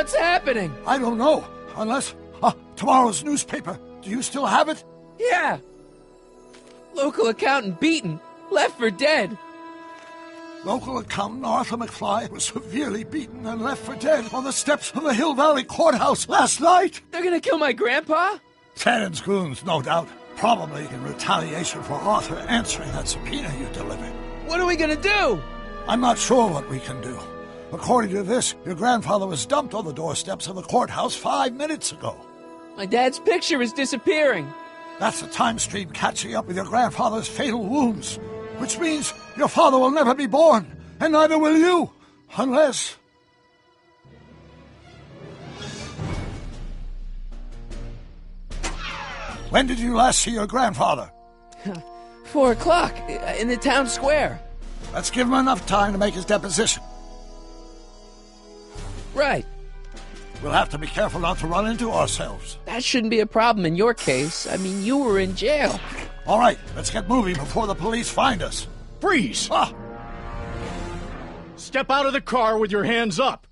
What's happening? I don't know. Unless... tomorrow's newspaper. Do you still have it? Yeah. Local accountant beaten. Left for dead. Local accountant Arthur McFly was severely beaten and left for dead on the steps of the Hill Valley Courthouse last night. They're gonna kill my grandpa? Shannon's goons, no doubt. Probably in retaliation for Arthur answering that subpoena you delivered. What are we gonna do? I'm not sure what we can do. According to this, your grandfather was dumped on the doorsteps of the courthouse 5 minutes ago. My dad's picture is disappearing. That's the time stream catching up with your grandfather's fatal wounds. Which means your father will never be born, and neither will you, unless... When did you last see your grandfather? 4 o'clock, in the town square. Let's give him enough time to make his deposition. Right. We'll have to be careful not to run into ourselves. That shouldn't be a problem in your case. I mean, you were in jail. All right, let's get moving before the police find us. Freeze! Ah! Step out of the car with your hands up.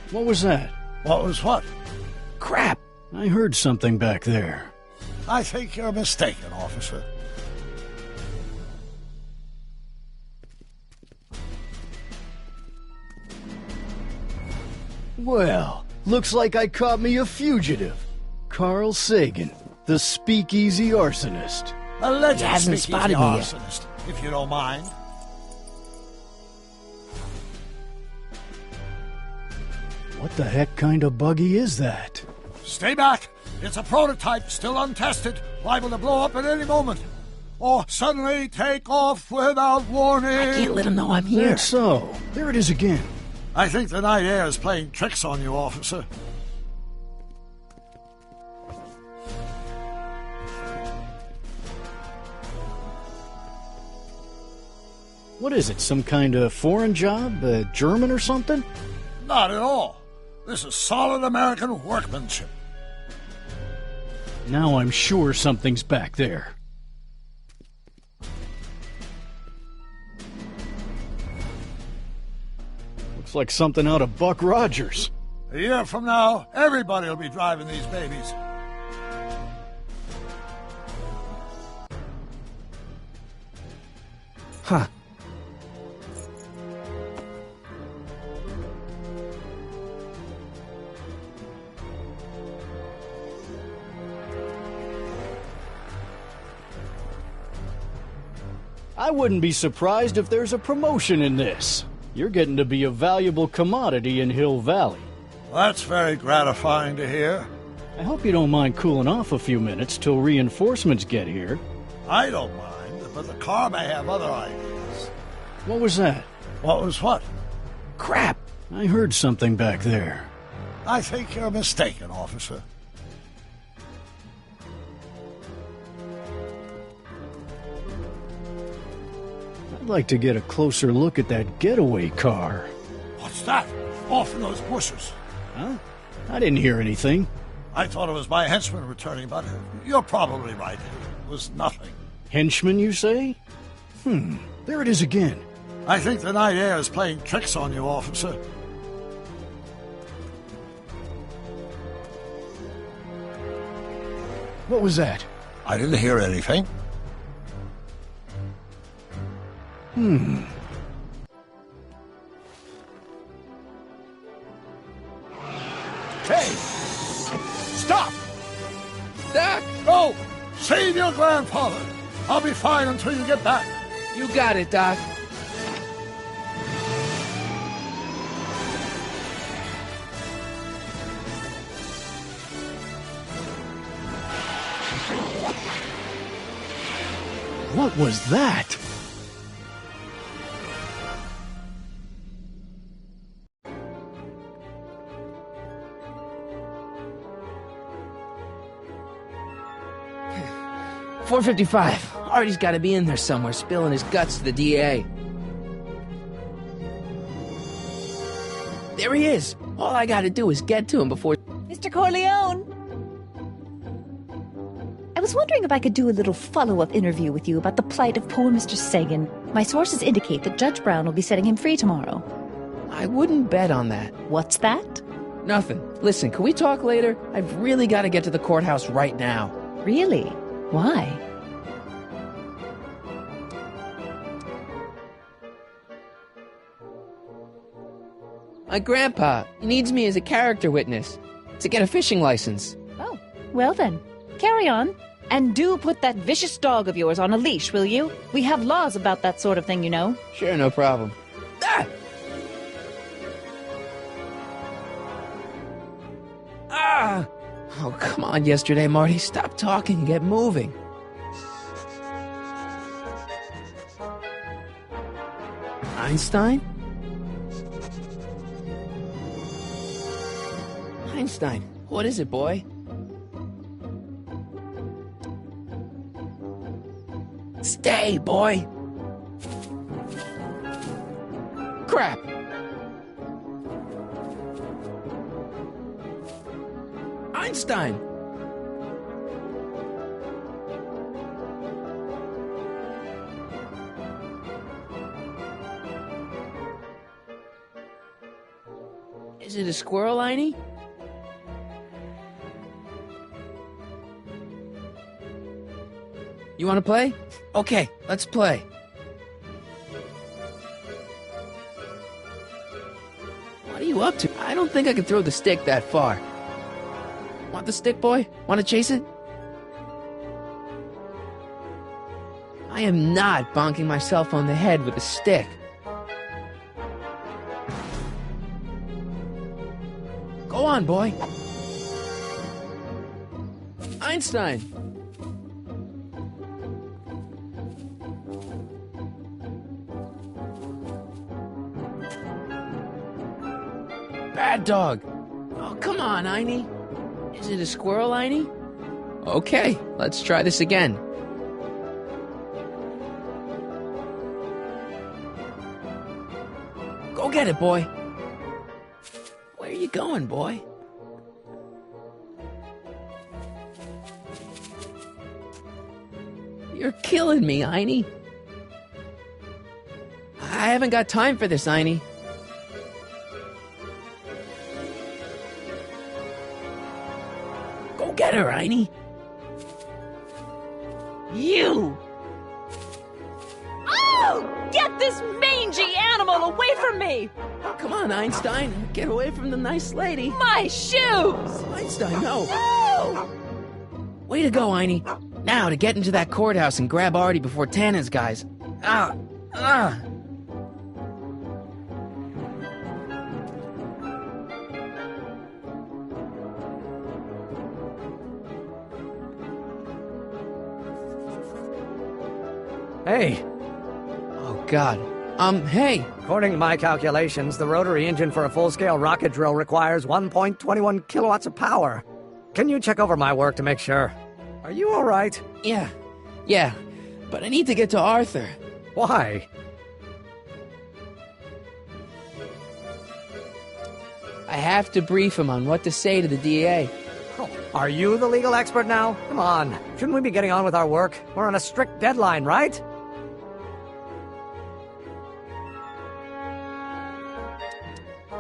What was that? What was what? Crap! I heard something back there. I think you're mistaken, officer. Well, looks like I caught me a fugitive. Carl Sagan, the speakeasy arsonist. Alleged You haven't speakeasy spotted me yet. arsonist, if you don't mind. What the heck kind of buggy is that? Stay back. It's a prototype, still untested, liable to blow up at any moment. Or suddenly take off without warning. I can't let him know I'm here. That's so. There it is again. I think the night air is playing tricks on you, officer. What is it, some kind of foreign job? German or something? Not at all. This is solid American workmanship. Now I'm sure something's back there. Looks like something out of Buck Rogers. A year from now, everybody will be driving these babies. Huh. I wouldn't be surprised if there's a promotion in this. You're getting to be a valuable commodity in Hill Valley. That's very gratifying to hear. I hope you don't mind cooling off a few minutes till reinforcements get here. I don't mind, but the car may have other ideas. What was that? What was what? Crap! I heard something back there. I think you're mistaken, officer. I'd like to get a closer look at that getaway car. What's that? Off in those bushes. Huh? I didn't hear anything. I thought it was my henchman returning, but you're probably right. It was nothing. Henchman, you say? There it is again. I think the night air is playing tricks on you, officer. What was that? I didn't hear anything. Hey! Stop! Doc! Go! Save your grandfather! I'll be fine until you get back. You got it, Doc. What was that? .455. Artie's got to be in there somewhere, spilling his guts to the DA. There he is. All I got to do is get to him before... Mr. Corleone. I was wondering if I could do a little follow-up interview with you about the plight of poor Mr. Sagan. My sources indicate that Judge Brown will be setting him free tomorrow. I wouldn't bet on that. What's that? Nothing. Listen, can we talk later? I've really got to get to the courthouse right now. Really? Why? My grandpa needs me as a character witness to get a fishing license. Oh, well then. Carry on. And do put that vicious dog of yours on a leash, will you? We have laws about that sort of thing, you know. Sure, no problem. Ah! Ah! Oh, come on, yesterday, Marty. Stop talking and get moving. Einstein? Einstein, what is it, boy? Stay, boy! Crap! Einstein! Is it a squirrel, Einie? You want to play? Okay, let's play. What are you up to? I don't think I can throw the stick that far. Want the stick, boy? Want to chase it? I am not bonking myself on the head with a stick. Go on, boy. Einstein! Bad dog. Oh, come on, Einie. Is it a squirrel, Einie? Okay, let's try this again. Go get it, boy. Where are you going, boy? You're killing me, Einie. I haven't got time for this, Einie. Go get her, Einie. You! Oh! Get this mangy animal away from me! Come on, Einstein. Get away from the nice lady. My shoes! Einstein, no. No! Way to go, Einie. Now to get into that courthouse and grab Artie before Tana's guys. Ah! Ah! Hey, Oh, God. Hey. according to my calculations, the rotary engine for a full-scale rocket drill requires 1.21 kilowatts of power. Can you check over my work to make sure? Are you all right? Yeah. But I need to get to Arthur. Why? I have to brief him on what to say to the DA. Oh, are you the legal expert now? Come on, shouldn't we be getting on with our work? We're on a strict deadline, right?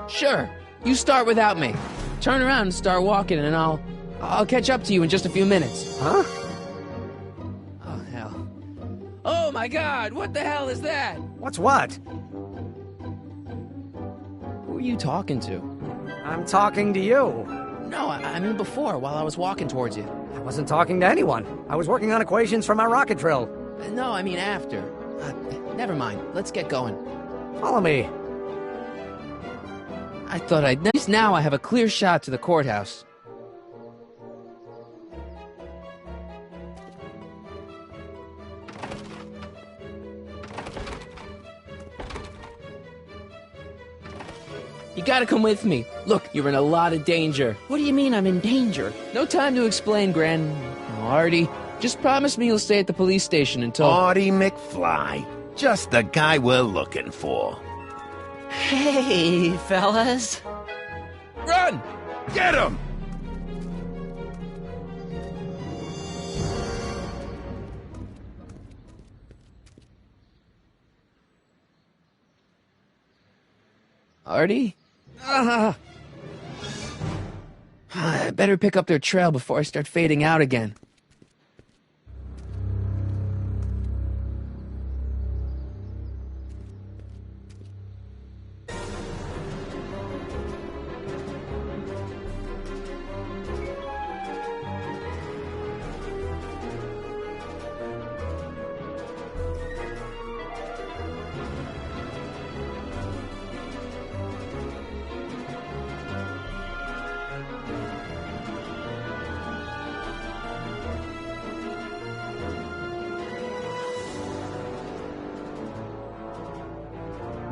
Sure. You start without me. Turn around and start walking, and I'll catch up to you in just a few minutes. Huh? Oh, hell. Oh, my God! What the hell is that? What's what? Who are you talking to? I'm talking to you. No, I mean before, while I was walking towards you. I wasn't talking to anyone. I was working on equations for my rocket drill. No, I mean after. Never mind. Let's get going. Follow me. I thought At least now I have a clear shot to the courthouse. You gotta come with me. Look, you're in a lot of danger. What do you mean I'm in danger? No time to explain, Artie, just promise me you'll stay at the police station until... Artie McFly. Just the guy we're looking for. Hey, fellas. Run! Get him! Artie? I better pick up their trail before I start fading out again.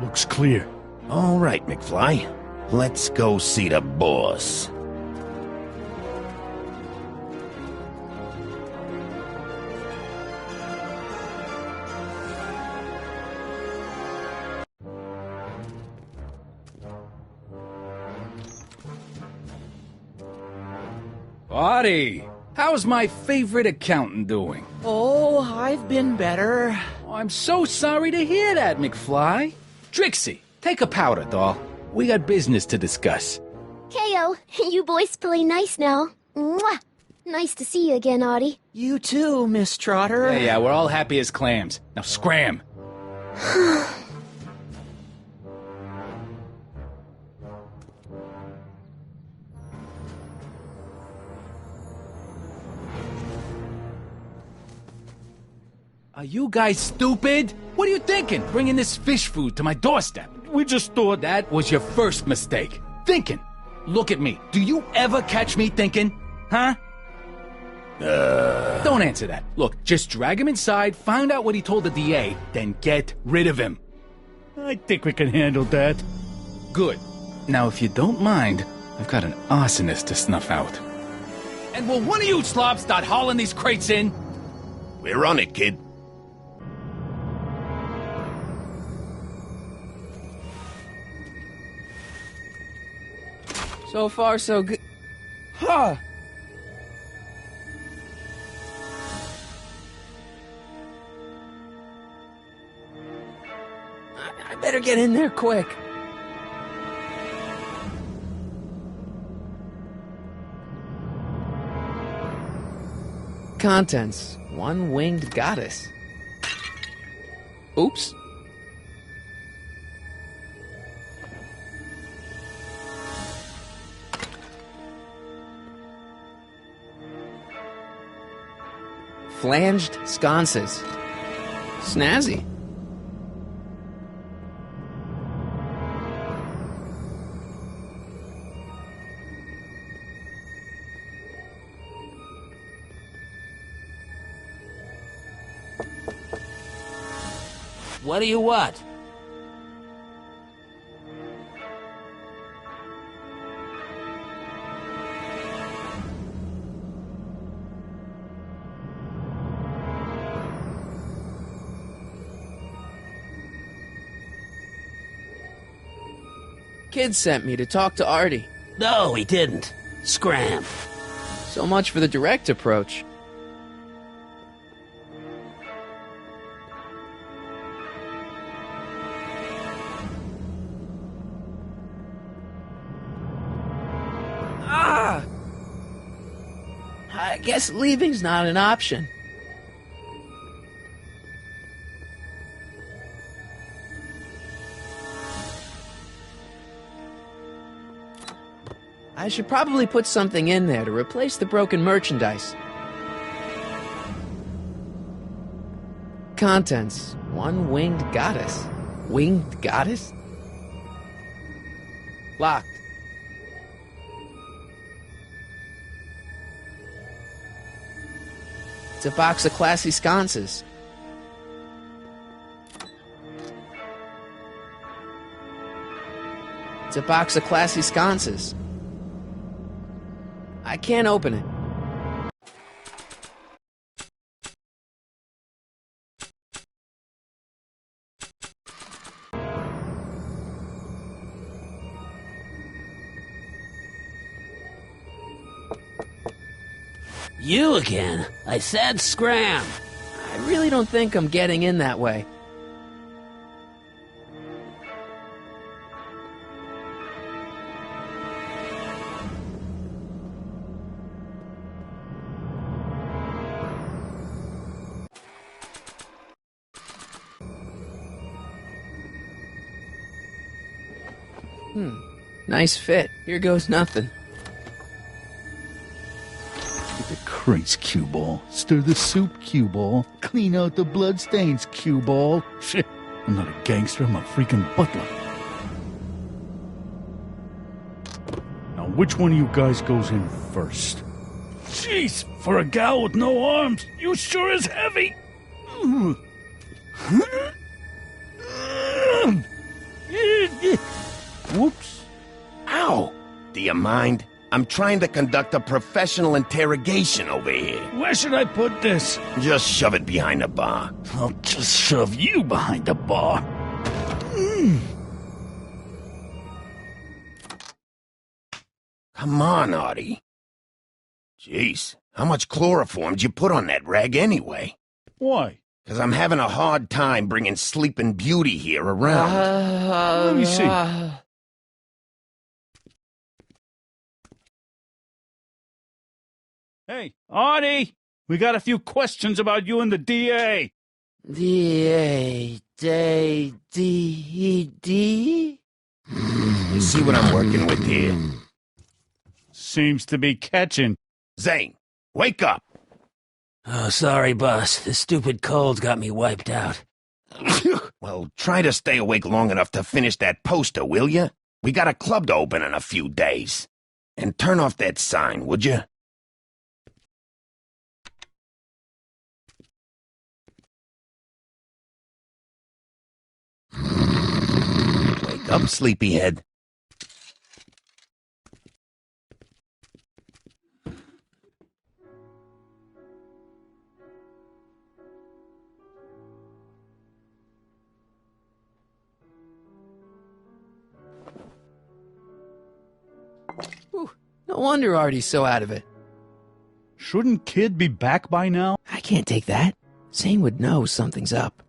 Looks clear. All right, McFly. Let's go see the boss. Artie, how's my favorite accountant doing? Oh, I've been better. Oh, I'm so sorry to hear that, McFly. Trixie, take a powder, doll. We got business to discuss. KO, you boys play nice now. Mwah! Nice to see you again, Artie. You too, Miss Trotter. Yeah, we're all happy as clams. Now scram. Are you guys stupid? What are you thinking, bringing this fish food to my doorstep? We just thought that was your first mistake. Thinking. Look at me. Do you ever catch me thinking? Huh? Don't answer that. Look, just drag him inside, find out what he told the DA, then get rid of him. I think we can handle that. Good. Now, if you don't mind, I've got an arsonist to snuff out. And will one of you slobs start hauling these crates in? We're on it, kid. So far, so good. Huh. I better get in there quick. Contents. One winged goddess. Oops. Flanged sconces. Snazzy. What do you want? Kid sent me to talk to Artie. No, he didn't. Scram. So much for the direct approach. I guess leaving's not an option. I should probably put something in there to replace the broken merchandise. Contents. One winged goddess. Winged goddess? Locked. It's a box of classy sconces. It's a box of classy sconces. I can't open it. You again. I said scram. I really don't think I'm getting in that way. Nice fit. Here goes nothing. Get the crates, cue ball. Stir the soup, cue ball. Clean out the bloodstains, cue ball. Shit, I'm not a gangster, I'm a freaking butler. Now, which one of you guys goes in first? Jeez, for a gal with no arms, you sure is heavy. Whoops. Ow! Do you mind? I'm trying to conduct a professional interrogation over here. Where should I put this? Just shove it behind the bar. I'll just shove you behind the bar. Come on, Artie. Jeez, how much chloroform did you put on that rag anyway? Why? Because I'm having a hard time bringing Sleeping Beauty here around. Let me see. Hey, Artie! We got a few questions about you and the DA. D-A, D-D? You see what I'm working with here? Seems to be catching. Zane, wake up! Oh, sorry, boss. The stupid cold's got me wiped out. Well, try to stay awake long enough to finish that poster, will you? We got a club to open in a few days. And turn off that sign, would you? Wake up, sleepyhead. No wonder Artie's so out of it. Shouldn't Kid be back by now? I can't take that. Zane would know something's up.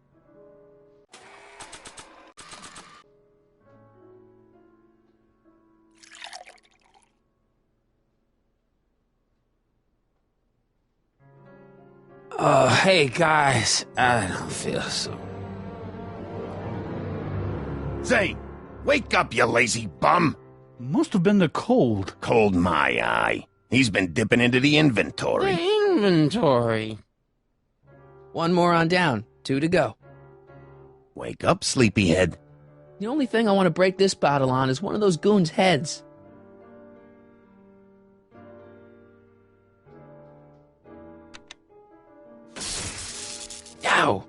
Oh, hey, guys. I don't feel so... Zane, wake up, you lazy bum! Must have been the cold. Cold my eye. He's been dipping into the inventory. Inventory. One more on down. 2 to go. Wake up, sleepyhead. The only thing I want to break this bottle on is one of those goons' heads. Ow!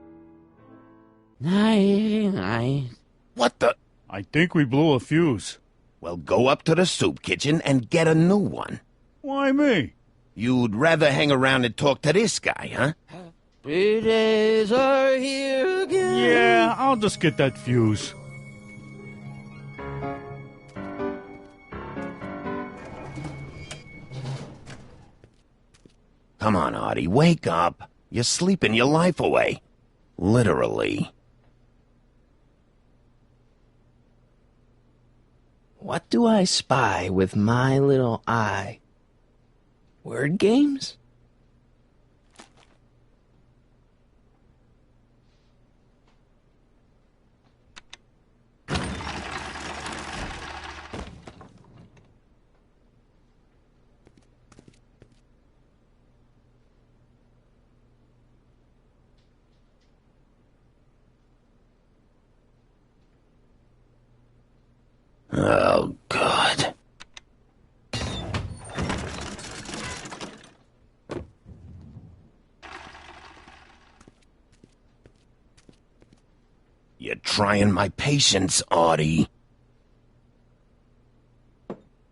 Night. What the? I think we blew a fuse. Well, go up to the soup kitchen and get a new one. Why me? You'd rather hang around and talk to this guy, huh? Happy days are here again. Yeah, I'll just get that fuse. Come on, Artie, wake up. You're sleeping your life away. Literally. What do I spy with my little eye? Word games? Oh, God. You're trying my patience, Artie.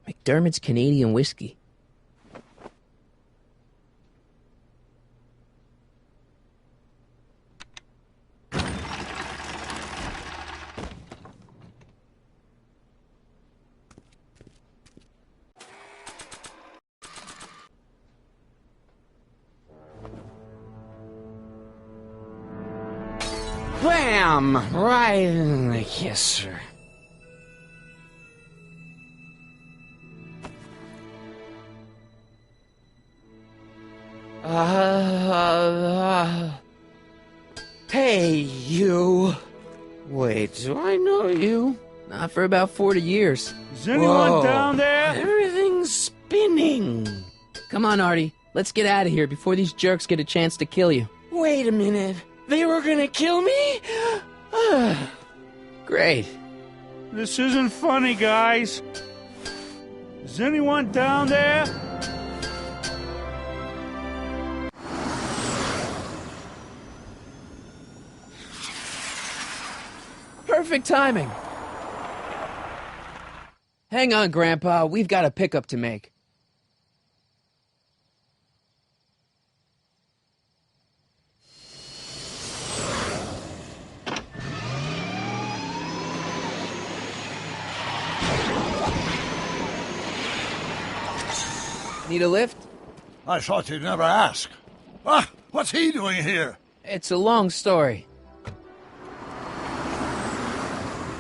McDermott's Canadian whiskey. Bam! Right in the kisser. Hey, you. Wait, do I know you? Not for about 40 years. Is anyone down there? Everything's spinning. Come on, Artie. Let's get out of here before these jerks get a chance to kill you. Wait a minute. They were gonna kill me? Great. This isn't funny, guys. Is anyone down there? Perfect timing. Hang on, Grandpa. We've got a pickup to make. Need a lift? I thought you'd never ask. Ah, what's he doing here? It's a long story.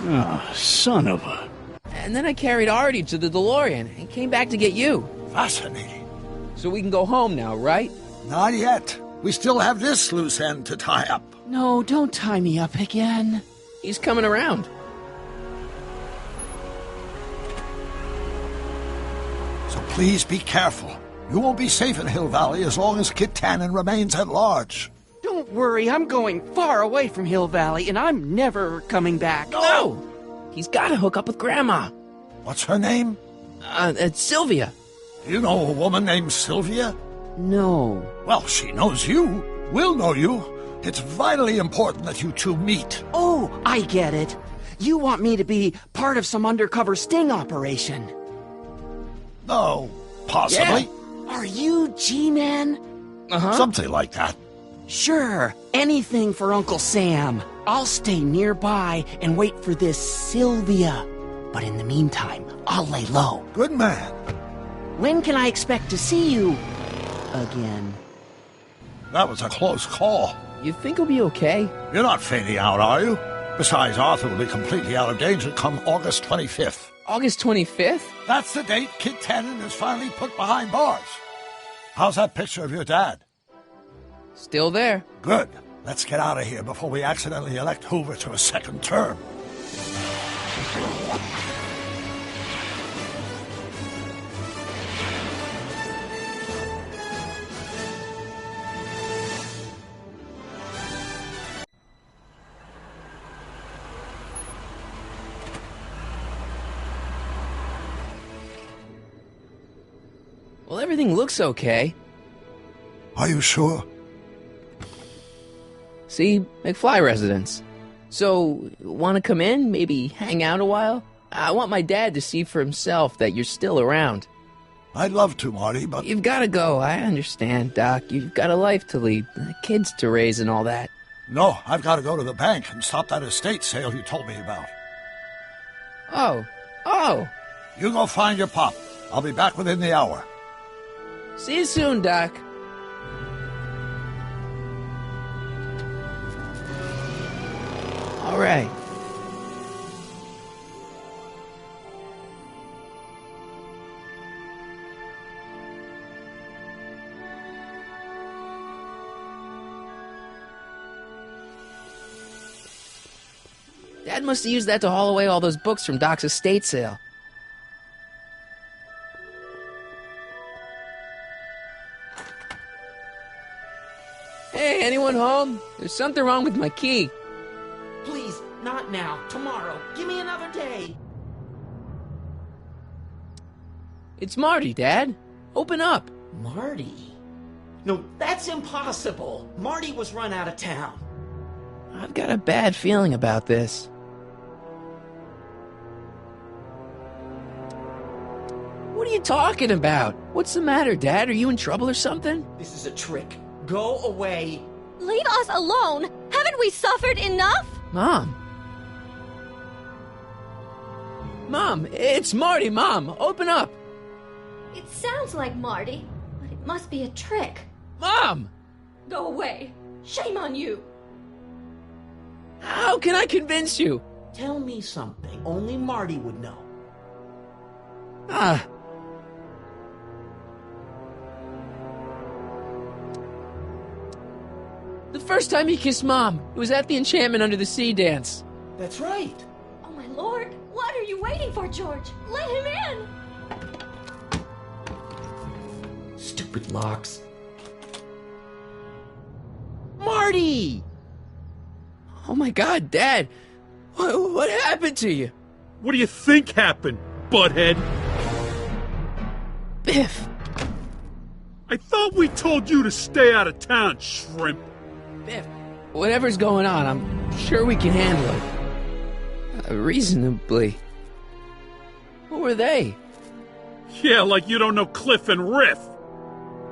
Ah, son of a... And then I carried Artie to the DeLorean and came back to get you. Fascinating. So we can go home now, right? Not yet. We still have this loose end to tie up. No, don't tie me up again. He's coming around. So please be careful. You won't be safe in Hill Valley as long as Kit Tannen remains at large. Don't worry, I'm going far away from Hill Valley, and I'm never coming back. No! He's got to hook up with Grandma. What's her name? It's Sylvia. You know a woman named Sylvia? No. Well, she knows you. We'll know you. It's vitally important that you two meet. Oh, I get it. You want me to be part of some undercover sting operation. No, possibly. Yeah. Are you G-Man? Uh-huh. Something like that. Sure, anything for Uncle Sam. I'll stay nearby and wait for this Sylvia. But in the meantime, I'll lay low. Good man. When can I expect to see you again? That was a close call. You think he'll be okay? You're not fading out, are you? Besides, Arthur will be completely out of danger come August 25th. August 25th? That's the date Kit Tannen is finally put behind bars. How's that picture of your dad? Still there. Good. Let's get out of here before we accidentally elect Hoover to a second term. Well, everything looks okay. Are you sure? See, McFly residence. So, want to come in? Maybe hang out a while? I want my dad to see for himself that you're still around. I'd love to, Marty, but... You've got to go. I understand, Doc. You've got a life to lead, kids to raise and all that. No, I've got to go to the bank and stop that estate sale you told me about. Oh. You go find your pop. I'll be back within the hour. See you soon, Doc. All right. Dad must have used that to haul away all those books from Doc's estate sale. Hey, anyone home? There's something wrong with my key. Please, not now. Tomorrow. Give me another day. It's Marty, Dad. Open up. Marty? No, that's impossible. Marty was run out of town. I've got a bad feeling about this. What are you talking about? What's the matter, Dad? Are you in trouble or something? This is a trick. Go away. Leave us alone! Haven't we suffered enough? Mom. Mom, it's Marty, Mom. Open up. It sounds like Marty, but it must be a trick. Mom! Go away. Shame on you. How can I convince you? Tell me something only Marty would know. The first time he kissed Mom, it was at the Enchantment Under the Sea dance. That's right. Oh my lord, What are you waiting for, George? Let him in! Stupid locks. Marty! Oh my God, Dad! What happened to you? What do you think happened, butthead? Biff! I thought we told you to stay out of town, shrimp. Biff, whatever's going on, I'm sure we can handle it. Reasonably. Who were they? Yeah, like you don't know Cliff and Riff.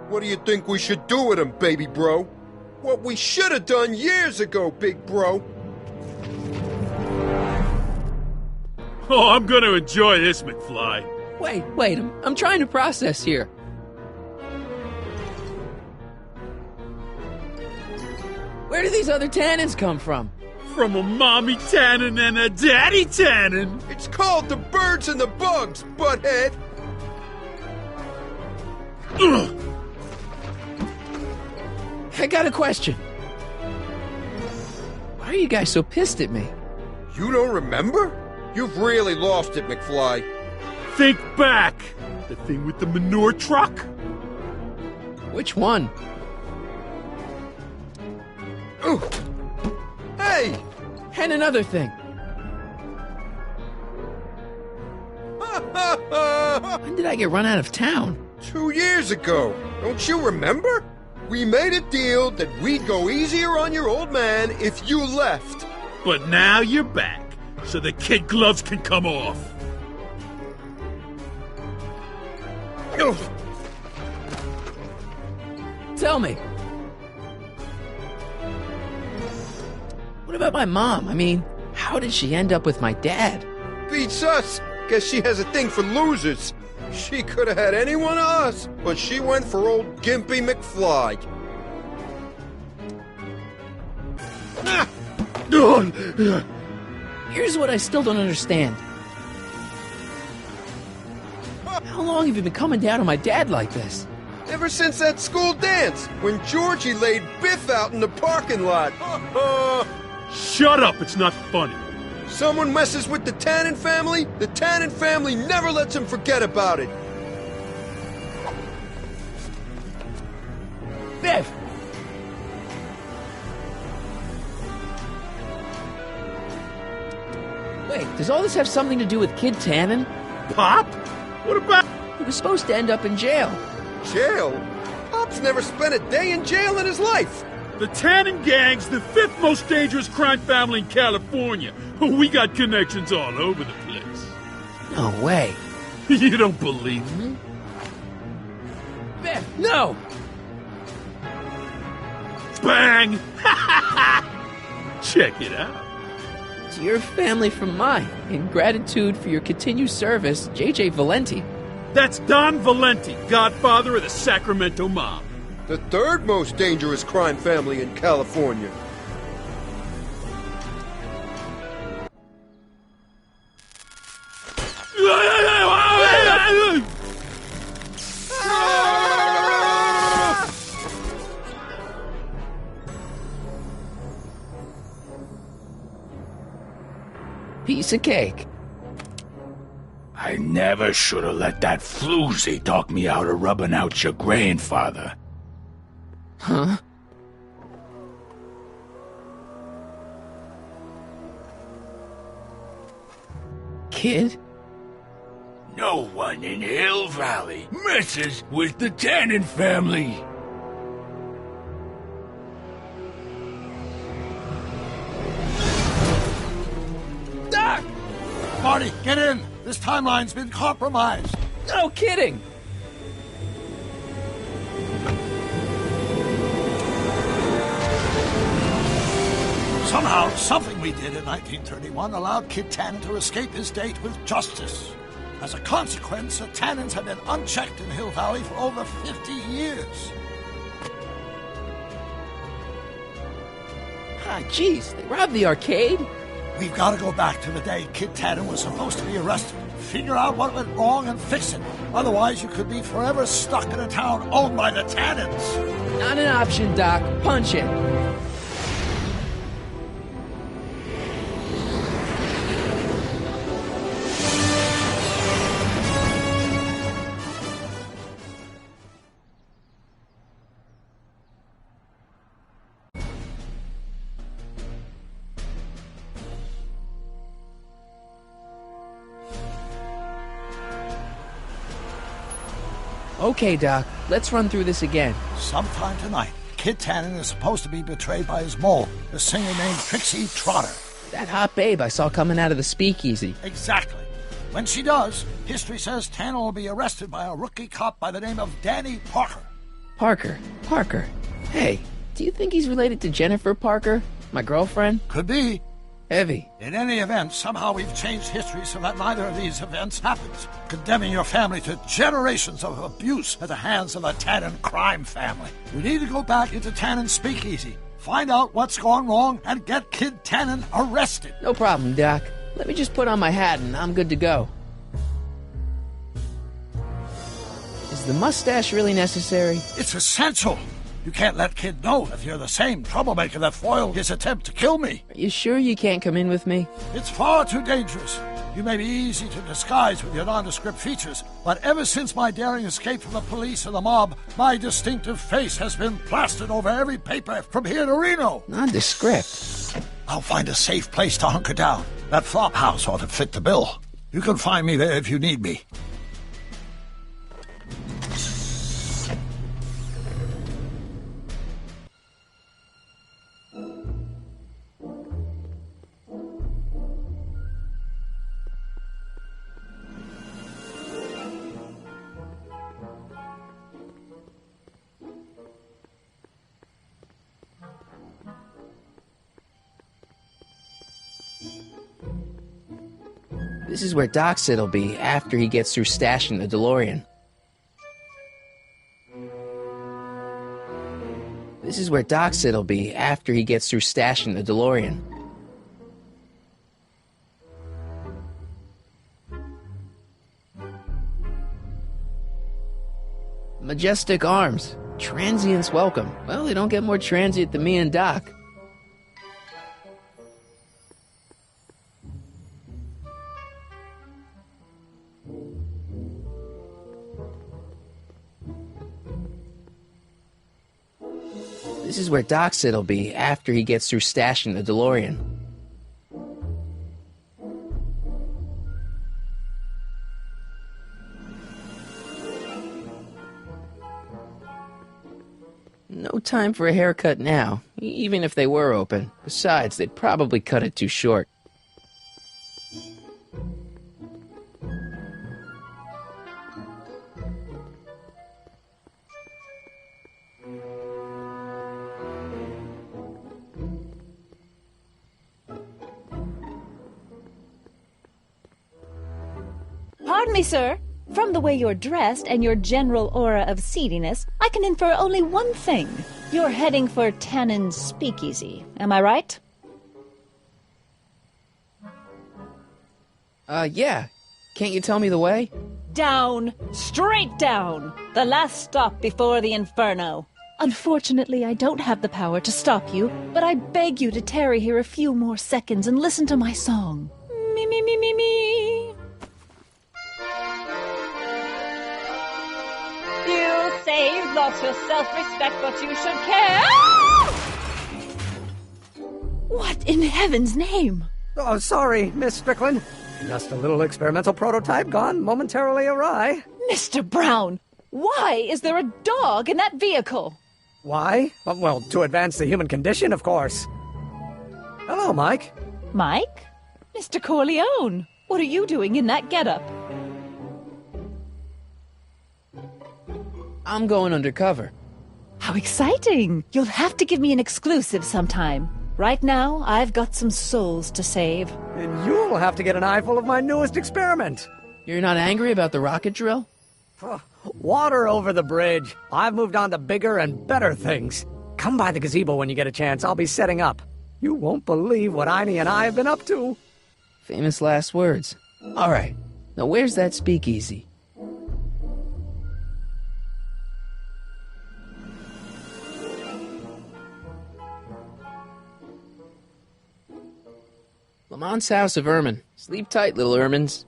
What do you think we should do with him, baby bro? What we should have done years ago, big bro. Oh, I'm gonna enjoy this, McFly. Wait, I'm trying to process here. Where do these other tannins come from? From a mommy tannin and a daddy tannin. It's called the birds and the bugs, butthead. Ugh. I got a question. Why are you guys so pissed at me? You don't remember? You've really lost it, McFly. Think back. The thing with the manure truck? Which one? Ooh. Hey! And another thing. When did I get run out of town? 2 years ago. Don't you remember? We made a deal that we'd go easier on your old man if you left. But now you're back, so the kid gloves can come off. Tell me. What about my mom? I mean, how did she end up with my dad? Beats us. Guess she has a thing for losers. She could have had any one of us, but she went for old Gimpy McFly. Here's what I still don't understand. How long have you been coming down on my dad like this? Ever since that school dance, when Georgie laid Biff out in the parking lot. Shut up, it's not funny. Someone messes with the Tannen family, the Tannen family never lets him forget about it. Biff! Wait, does all this have something to do with Kid Tannen? Pop? What about... He was supposed to end up in jail. Jail? Pop's never spent a day in jail in his life. The Tannen gang's the 5th most dangerous crime family in California. We got connections all over the place. No way. You don't believe me? Biff, no! Bang! Check it out. To your family from mine, in gratitude for your continued service, J.J. Valenti. That's Don Valenti, godfather of the Sacramento mob. The 3rd most dangerous crime family in California. Piece of cake. I never should have let that floozy talk me out of rubbing out your grandfather. Huh? Kid? No one in Hill Valley messes with the Tannen family. Doc! Marty, get in! This timeline's been compromised. No kidding! Somehow, something we did in 1931 allowed Kid Tannen to escape his date with justice. As a consequence, the Tannens have been unchecked in Hill Valley for over 50 years. Ah, jeez, they robbed the arcade? We've got to go back to the day Kid Tannen was supposed to be arrested. Figure out what went wrong and fix it. Otherwise, you could be forever stuck in a town owned by the Tannens. Not an option, Doc. Punch it. Okay, Doc, let's run through this again. Sometime tonight, Kid Tannen is supposed to be betrayed by his mole, a singer named Trixie Trotter. That hot babe I saw coming out of the speakeasy. Exactly. When she does, history says Tannen will be arrested by a rookie cop by the name of Danny Parker. Parker. Hey, do you think he's related to Jennifer Parker, my girlfriend? Could be. Heavy. In any event, somehow we've changed history so that neither of these events happens, condemning your family to generations of abuse at the hands of the Tannen crime family. We need to go back into Tannen's speakeasy, find out what's gone wrong, and get Kid Tannen arrested. No problem, Doc. Let me just put on my hat and I'm good to go. Is the mustache really necessary? It's essential. You can't let Kid know that you're the same troublemaker that foiled his attempt to kill me. Are you sure you can't come in with me? It's far too dangerous. You may be easy to disguise with your nondescript features, but ever since my daring escape from the police and the mob, my distinctive face has been plastered over every paper from here to Reno. Nondescript? I'll find a safe place to hunker down. That flop house ought to fit the bill. You can find me there if you need me. This is where Doc said it'll be after he gets through stashing the DeLorean. This is where Doc said it'll be after he gets through stashing the DeLorean. Majestic Arms. Transients welcome. Well, they don't get more transient than me and Doc. This is where Doc said it'll be after he gets through stashing the DeLorean. No time for a haircut now, even if they were open. Besides, they'd probably cut it too short. Pardon me, sir. From the way you're dressed and your general aura of seediness, I can infer only one thing. You're heading for Tannen's speakeasy. Am I right? Yeah. Can't you tell me the way? Down. Straight down. The last stop before the inferno. Unfortunately, I don't have the power to stop you, but I beg you to tarry here a few more seconds and listen to my song. Me, me, me, me, me. You say you've lost your self-respect, but you should care. What in heaven's name? Oh, sorry, Miss Strickland. Just a little experimental prototype gone momentarily awry. Mr. Brown, why is there a dog in that vehicle? Why? Well, to advance the human condition, of course. Hello, Mike. Mike? Mr. Corleone, what are you doing in that getup? I'm going undercover. How exciting! You'll have to give me an exclusive sometime. Right now, I've got some souls to save. And you'll have to get an eyeful of my newest experiment. You're not angry about the rocket drill? Water over the bridge. I've moved on to bigger and better things. Come by the gazebo when you get a chance. I'll be setting up. You won't believe what Einie and I have been up to. Famous last words. All right. Now where's that speakeasy? Lamont's House of Ermine. Sleep tight, little ermines.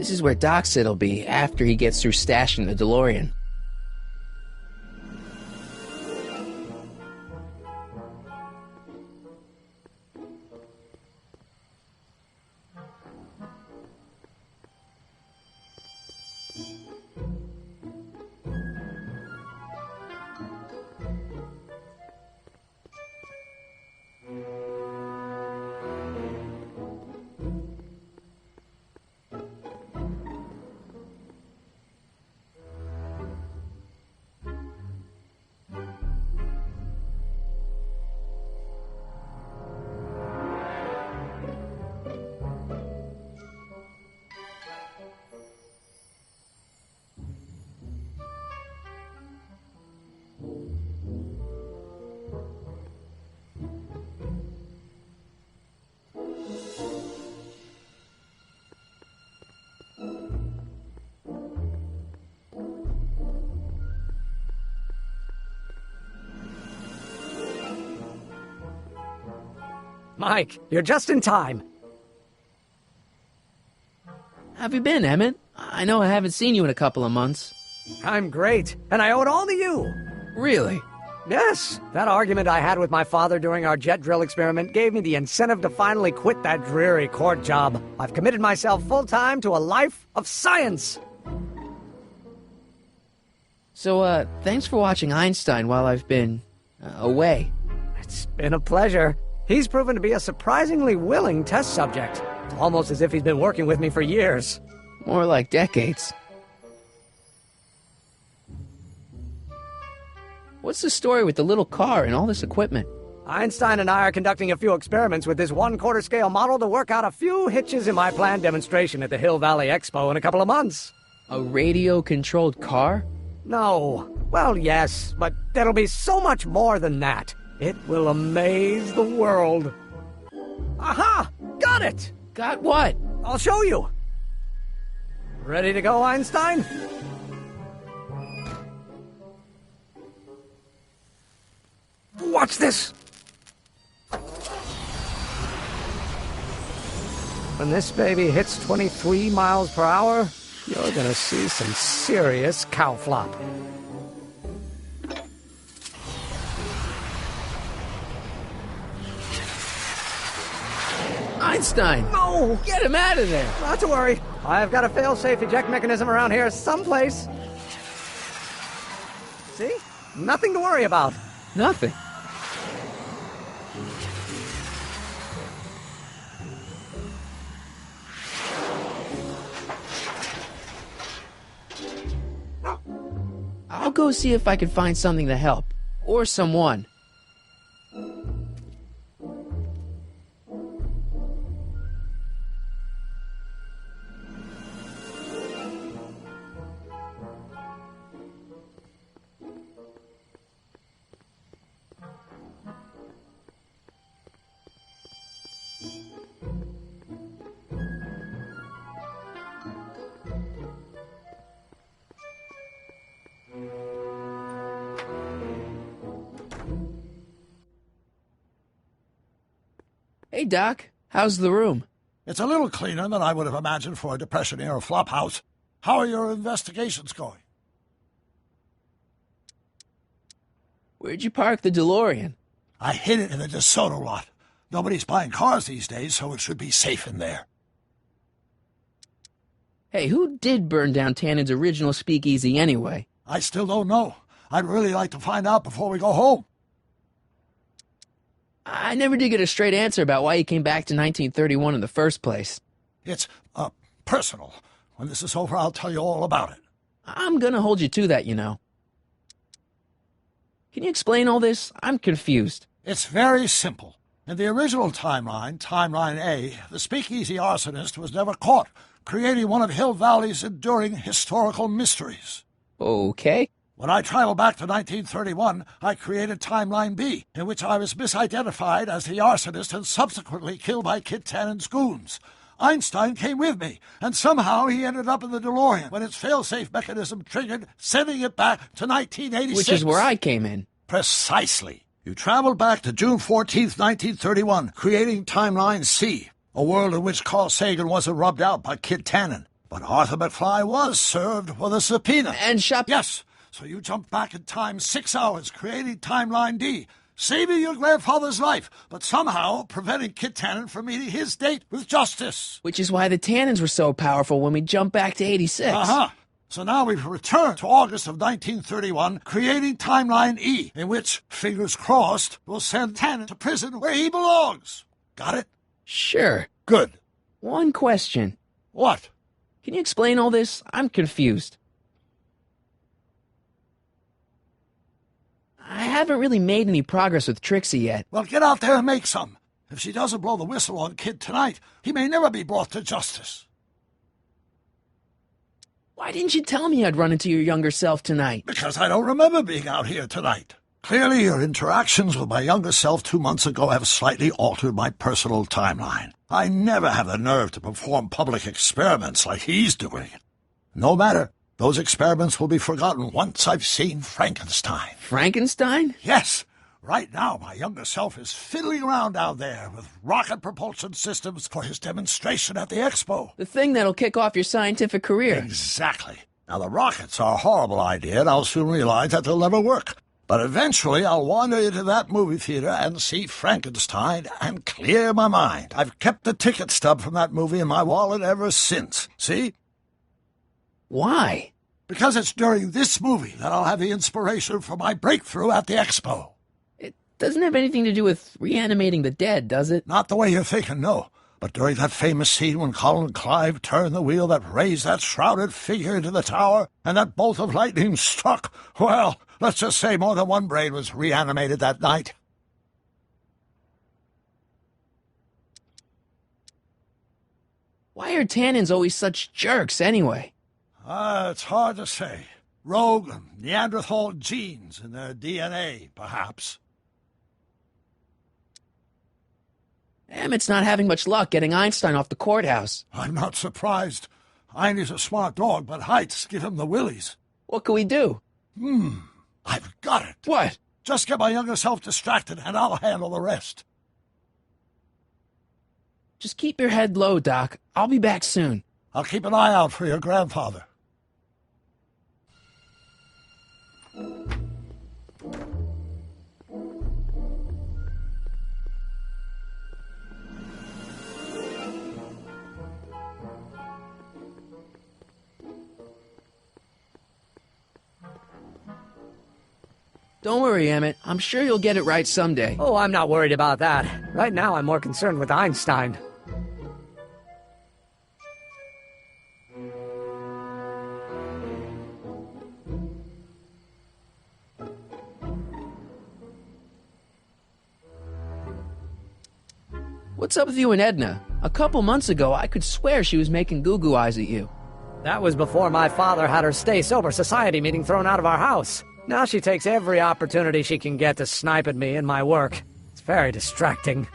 This is where Doc said he'll be after he gets through stashing the DeLorean. Mike, you're just in time. How have you been, Emmett? I know I haven't seen you in a couple of months. I'm great, and I owe it all to you. Really? Yes. That argument I had with my father during our jet drill experiment gave me the incentive to finally quit that dreary court job. I've committed myself full-time to a life of science. So, thanks for watching Einstein while I've been away. It's been a pleasure. He's proven to be a surprisingly willing test subject. Almost as if he's been working with me for years. More like decades. What's the story with the little car and all this equipment? Einstein and I are conducting a few experiments with this 1/4 scale model to work out a few hitches in my planned demonstration at the Hill Valley Expo in a couple of months. A radio-controlled car? No. Well, yes, but there'll be so much more than that. It will amaze the world. Aha! Got it! Got what? I'll show you. Ready to go, Einstein? Watch this! When this baby hits 23 miles per hour, you're gonna see some serious cow flop. Einstein! No! Get him out of there! Not to worry. I've got a fail-safe eject mechanism around here someplace. See? Nothing to worry about. Nothing. I'll go see if I can find something to help. Or someone. Hey, Doc. How's the room? It's a little cleaner than I would have imagined for a Depression-era flophouse. How are your investigations going? Where'd you park the DeLorean? I hid it in the DeSoto lot. Nobody's buying cars these days, so it should be safe in there. Hey, who did burn down Tannen's original speakeasy anyway? I still don't know. I'd really like to find out before we go home. I never did get a straight answer about why he came back to 1931 in the first place. It's, personal. When this is over, I'll tell you all about it. I'm gonna hold you to that, you know. Can you explain all this? I'm confused. It's very simple. In the original timeline, Timeline A, the speakeasy arsonist was never caught, creating one of Hill Valley's enduring historical mysteries. Okay. When I traveled back to 1931, I created Timeline B, in which I was misidentified as the arsonist and subsequently killed by Kit Tannen's goons. Einstein came with me, and somehow he ended up in the DeLorean when its fail-safe mechanism triggered, sending it back to 1986. Which is where I came in. Precisely. You traveled back to June 14th, 1931, creating Timeline C, a world in which Carl Sagan wasn't rubbed out by Kit Tannen. But Arthur McFly was served with a subpoena. And shot... Yes, so you jumped back in time 6 hours, creating Timeline D, saving your grandfather's life, but somehow preventing Kit Tannen from meeting his date with justice. Which is why the Tannins were so powerful when we jumped back to 86. Uh-huh. So now we've returned to August of 1931, creating Timeline E, in which, fingers crossed, we'll send Tannen to prison where he belongs. Got it? Sure. Good. One question. What? Can you explain all this? I'm confused. I haven't really made any progress with Trixie yet. Well, get out there and make some. If she doesn't blow the whistle on Kid tonight, he may never be brought to justice. Why didn't you tell me I'd run into your younger self tonight? Because I don't remember being out here tonight. Clearly, your interactions with my younger self 2 months ago have slightly altered my personal timeline. I never have the nerve to perform public experiments like he's doing. No matter. Those experiments will be forgotten once I've seen Frankenstein. Frankenstein? Yes. Right now, my younger self is fiddling around down there with rocket propulsion systems for his demonstration at the expo. The thing that'll kick off your scientific career. Exactly. Now, the rockets are a horrible idea, and I'll soon realize that they'll never work. But eventually, I'll wander into that movie theater and see Frankenstein and clear my mind. I've kept the ticket stub from that movie in my wallet ever since. See? Why? Because it's during this movie that I'll have the inspiration for my breakthrough at the expo. It doesn't have anything to do with reanimating the dead, does it? Not the way you're thinking, no. But during that famous scene when Colin Clive turned the wheel that raised that shrouded figure into the tower, and that bolt of lightning struck, well, let's just say more than one brain was reanimated that night. Why are Tannins always such jerks, anyway? It's hard to say. Rogue Neanderthal genes in their DNA, perhaps. Emmett's not having much luck getting Einstein off the courthouse. I'm not surprised. Einstein's a smart dog, but heights give him the willies. What can we do? I've got it. What? Just get my younger self distracted, and I'll handle the rest. Just keep your head low, Doc. I'll be back soon. I'll keep an eye out for your grandfather. Don't worry, Emmett. I'm sure you'll get it right someday. Oh, I'm not worried about that. Right now, I'm more concerned with Einstein. What's up with you and Edna? A couple months ago, I could swear she was making goo-goo eyes at you. That was before my father had her Stay Sober Society meeting thrown out of our house. Now she takes every opportunity she can get to snipe at me and my work. It's very distracting.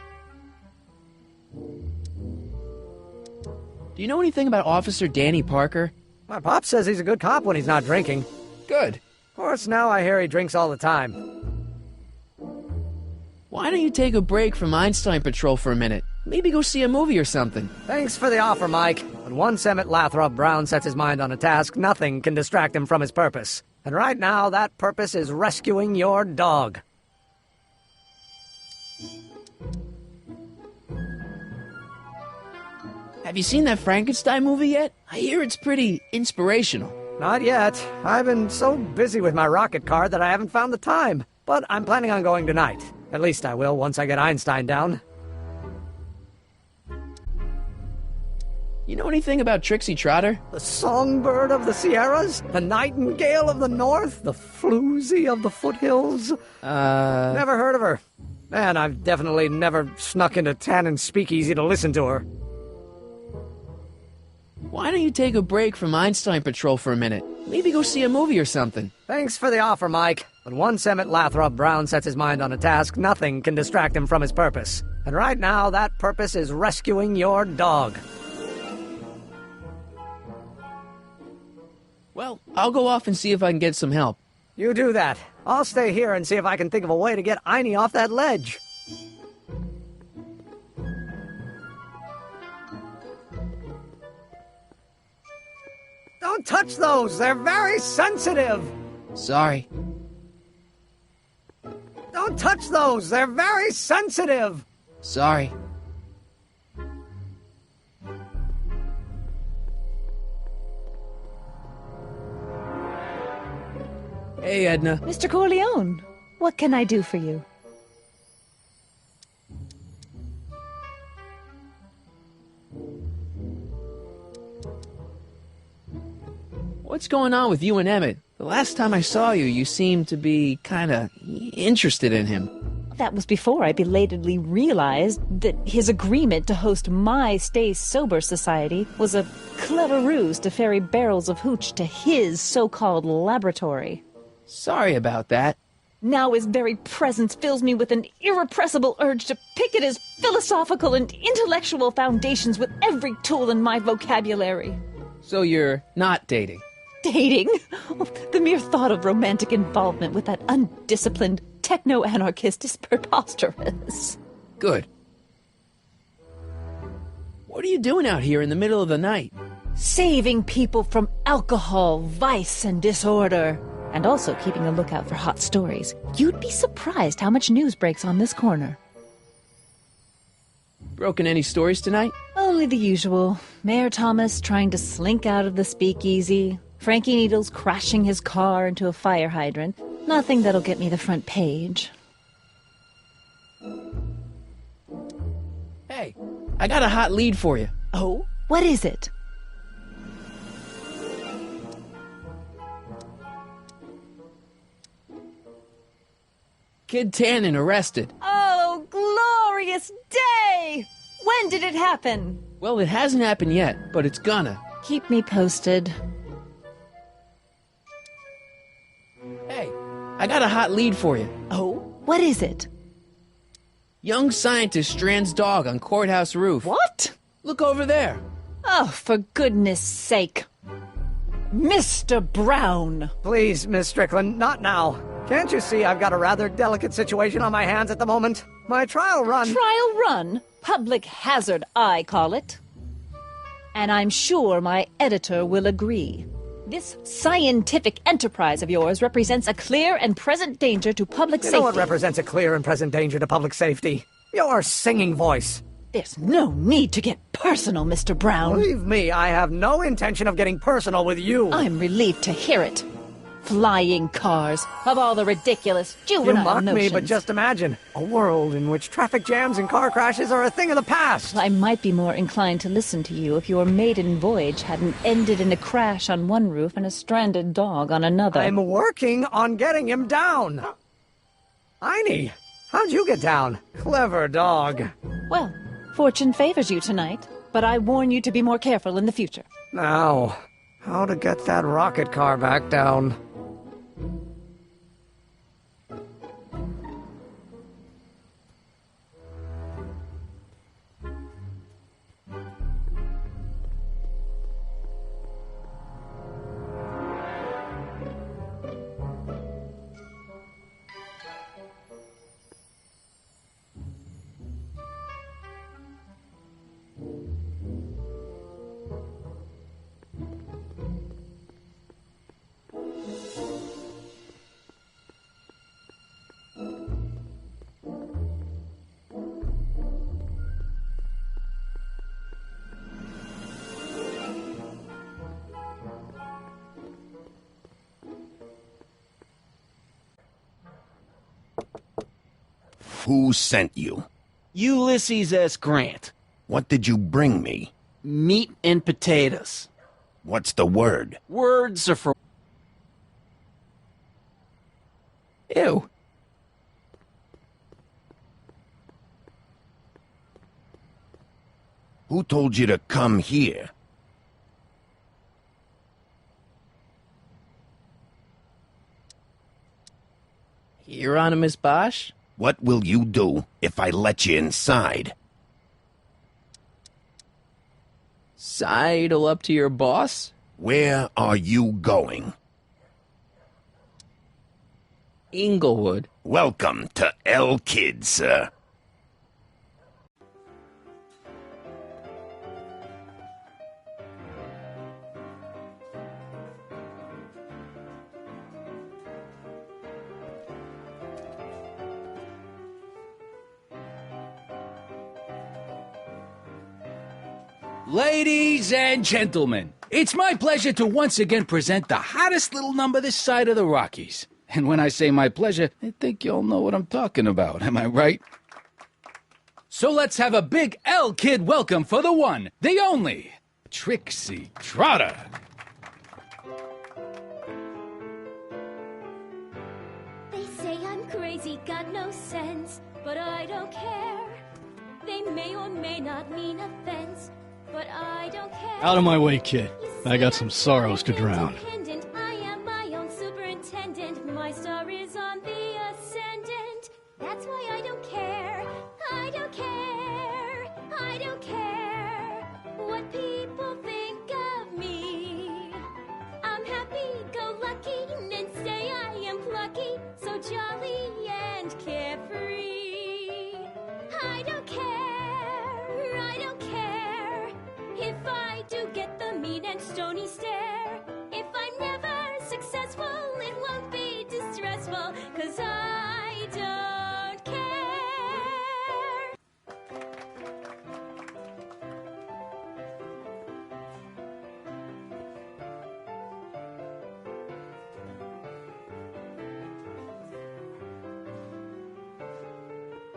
Do you know anything about Officer Danny Parker? My pop says he's a good cop when he's not drinking. Good. Of course, now I hear he drinks all the time. Why don't you take a break from Einstein Patrol for a minute? Maybe go see a movie or something. Thanks for the offer, Mike. When once Emmett Lathrop Brown sets his mind on a task, nothing can distract him from his purpose. And right now, that purpose is rescuing your dog. Have you seen that Frankenstein movie yet? I hear it's pretty inspirational. Not yet. I've been so busy with my rocket car that I haven't found the time. But I'm planning on going tonight. At least I will once I get Einstein down. You know anything about Trixie Trotter? The songbird of the Sierras? The nightingale of the north? The floozy of the foothills? Never heard of her. And I've definitely never snuck into Tannen's speakeasy to listen to her. Why don't you take a break from Einstein Patrol for a minute? Maybe go see a movie or something. Thanks for the offer, Mike. But once Emmett Lathrop Brown sets his mind on a task, nothing can distract him from his purpose. And right now, that purpose is rescuing your dog. Well, I'll go off and see if I can get some help. You do that. I'll stay here and see if I can think of a way to get Einie off that ledge. Don't touch those! They're very sensitive! Sorry. Don't touch those! They're very sensitive! Sorry. Hey, Edna. Mr. Corleone, what can I do for you? What's going on with you and Emmett? The last time I saw you, you seemed to be kinda interested in him. That was before I belatedly realized that his agreement to host my Stay Sober Society was a clever ruse to ferry barrels of hooch to his so-called laboratory. Sorry about that. Now his very presence fills me with an irrepressible urge to pick at his philosophical and intellectual foundations with every tool in my vocabulary. So you're not dating? Dating? The mere thought of romantic involvement with that undisciplined techno-anarchist is preposterous. Good. What are you doing out here in the middle of the night? Saving people from alcohol, vice, and disorder. And also keeping a lookout for hot stories. You'd be surprised how much news breaks on this corner. Broken any stories tonight? Only the usual. Mayor Thomas trying to slink out of the speakeasy. Frankie Needles crashing his car into a fire hydrant. Nothing that'll get me the front page. Hey, I got a hot lead for you. Oh? What is it? Kid Tannen arrested. Oh, glorious day! When did it happen? Well, it hasn't happened yet, but it's gonna. Keep me posted. Hey, I got a hot lead for you. Oh? What is it? Young scientist strands dog on courthouse roof. What? Look over there. Oh, for goodness sake. Mr. Brown! Please, Miss Strickland, not now. Can't you see I've got a rather delicate situation on my hands at the moment? My trial run... Trial run? Public hazard, I call it. And I'm sure my editor will agree. This scientific enterprise of yours represents a clear and present danger to public safety. You know what represents a clear and present danger to public safety? Your singing voice. There's no need to get personal, Mr. Brown. Believe me, I have no intention of getting personal with you. I'm relieved to hear it. Flying cars, of all the ridiculous juvenile You mock notions. me, but just imagine a world in which traffic jams and car crashes are a thing of the past. I might be more inclined to listen to you if your maiden voyage hadn't ended in a crash on one roof and a stranded dog on another. I'm working on getting him down. Einie, how'd you get down? Clever dog. Well, fortune favors you tonight, but I warn you to be more careful in the future. Now, how to get that rocket car back down? Who sent you? Ulysses S. Grant. What did you bring me? Meat and potatoes. What's the word? Words are for... Ew. Who told you to come here? Hieronymus Bosch? What will you do if I let you inside? Sidle up to your boss? Where are you going? Inglewood. Welcome to El Kid, sir. Ladies and gentlemen, it's my pleasure to once again present the hottest little number this side of the Rockies. And when I say my pleasure, I think you'll know what I'm talking about, am I right? So let's have a big L-Kid welcome for the one, the only, Trixie Trotter. They say I'm crazy, got no sense, but I don't care. They may or may not mean offense, but I don't care. Out of my way, kid. I got some sorrows to drown. I am my own superintendent. My star is on the ascendant. That's why I don't care. I don't care. I don't care what people think of me. I'm happy-go-lucky and say I am plucky, so jolly and carefree. I don't care. I don't care if I do get the mean and stony stare. If I'm never successful, it won't be distressful, 'cause I don't care.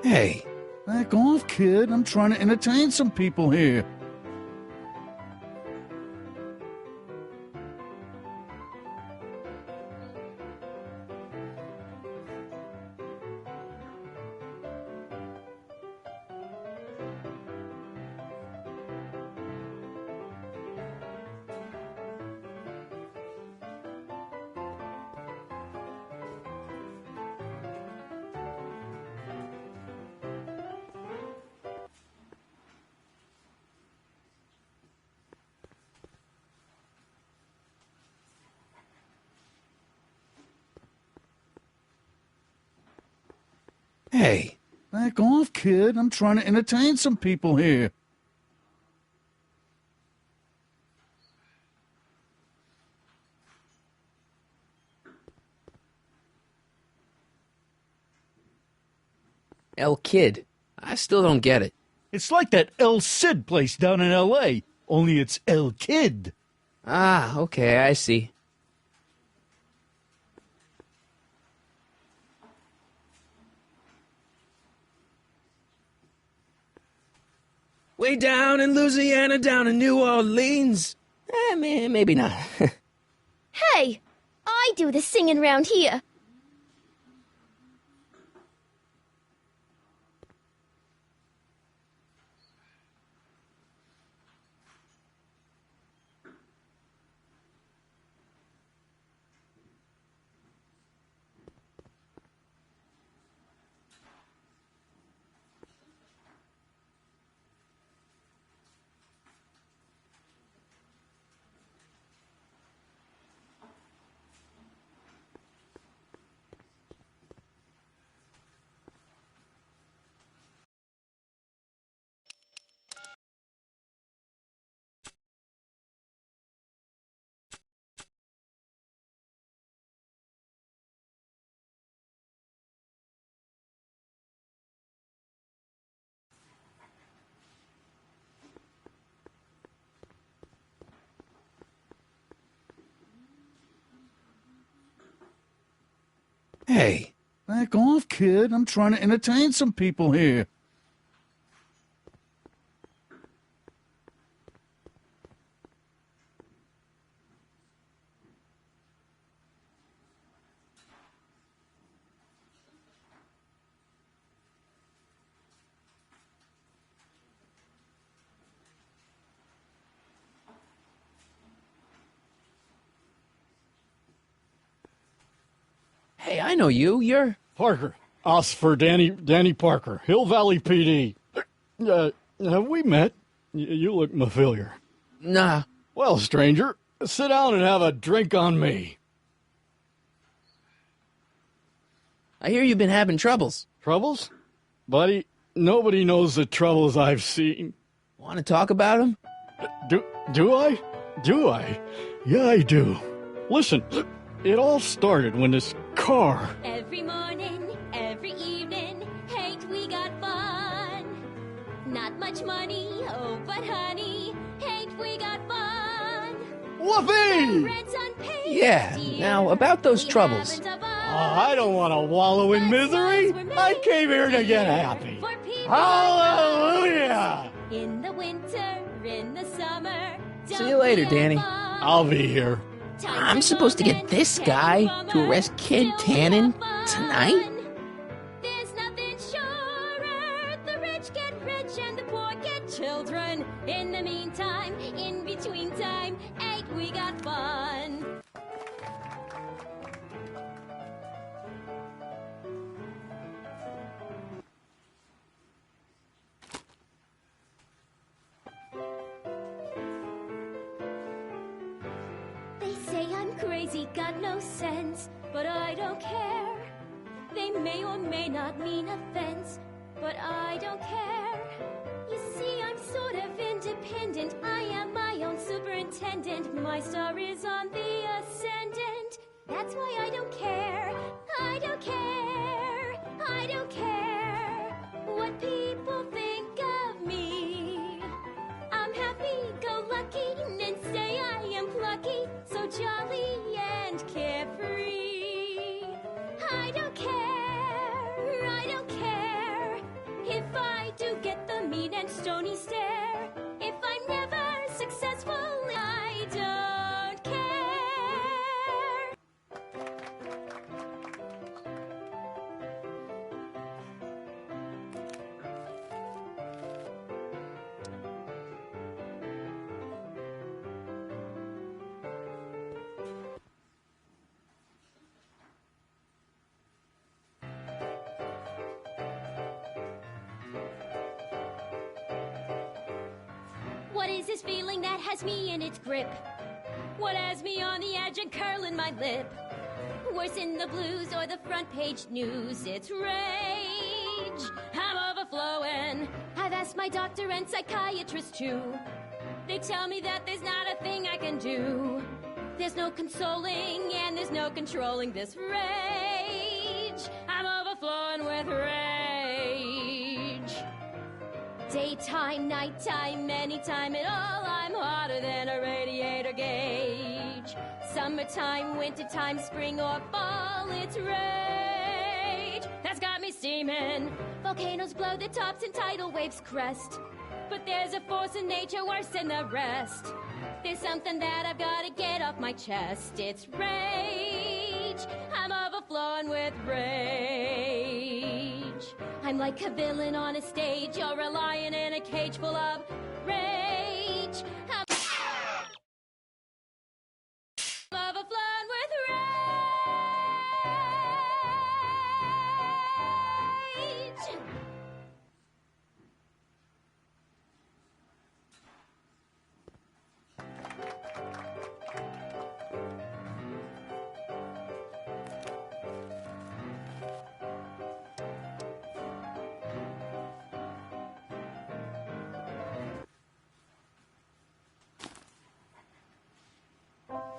Hey, back off, kid. I'm trying to entertain some people here. Hey, back off, kid. I'm trying to entertain some people here. El Kid. I still don't get it. It's like that El Cid place down in L.A., only it's El Kid. Ah, okay, I see. Way down in Louisiana, down in New Orleans. Maybe not. Hey, I do the singing round here. Hey, back off, kid. I'm trying to entertain some people here. Hey, I know you. You're... Parker. Oscar Danny Parker, Hill Valley PD. Have we met? You look familiar. Nah. Well, stranger, sit down and have a drink on me. I hear you've been having troubles. Troubles? Buddy, nobody knows the troubles I've seen. Want to talk about them? Do I? Do I? Yeah, I do. Listen, it all started when this car... Every morning, every evening, ain't we got fun? Not much money, oh, but honey, ain't we got fun? Whoopee! Rent's unpaid, Yeah, dear. now about those We troubles. haven't a bond. I don't want to wallow in misery. I came here to get happy. For people Hallelujah! in the winter, in the summer. See you later, Danny. I'll be here. I'm supposed to get this guy to arrest Kid Tannen tonight? There's nothing surer. The rich get rich and the poor get children. In the meantime, in between time, ain't we got fun? They say I'm crazy, got no sense, but I don't care. They may or may not mean offense, but I don't care. You see, I'm sort of independent. I am my own superintendent. My star is on the ascendant. That's why I don't care. I don't care. I don't care what people think of me. I'm happy-go-lucky and say I am plucky, so jolly and carefree. I don't care, I don't care if I do get the mean and stony stare. If I'm never successful, I don't care. What is this feeling that has me in its grip? What has me on the edge and curling my lip? Worse in the blues or the front page news, it's rage. I'm overflowing. I've asked my doctor and psychiatrist too. They tell me that there's not a thing I can do. There's no consoling and there's no controlling this rage. I'm overflowing with rage. Daytime, nighttime, anytime at all, I'm hotter than a radiator gauge. Summertime, wintertime, spring or fall, it's rage that's got me steaming. Volcanoes blow the tops and tidal waves crest, but there's a force in nature worse than the rest. There's something that I've got to get off my chest. It's rage. I'm overflowing with rage. I'm like a villain on a stage. You're a lion in a cage full of rage. I'm overflowing with rage.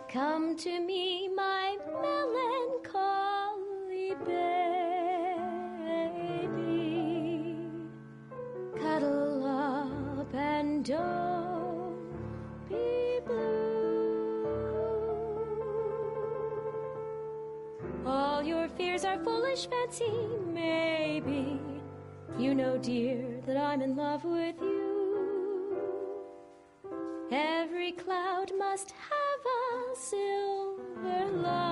Come to me, my melancholy baby. Cuddle up and don't be blue. All your fears are foolish fancy, maybe. You know, dear, that I'm in love with you. Every cloud must have a silver lining.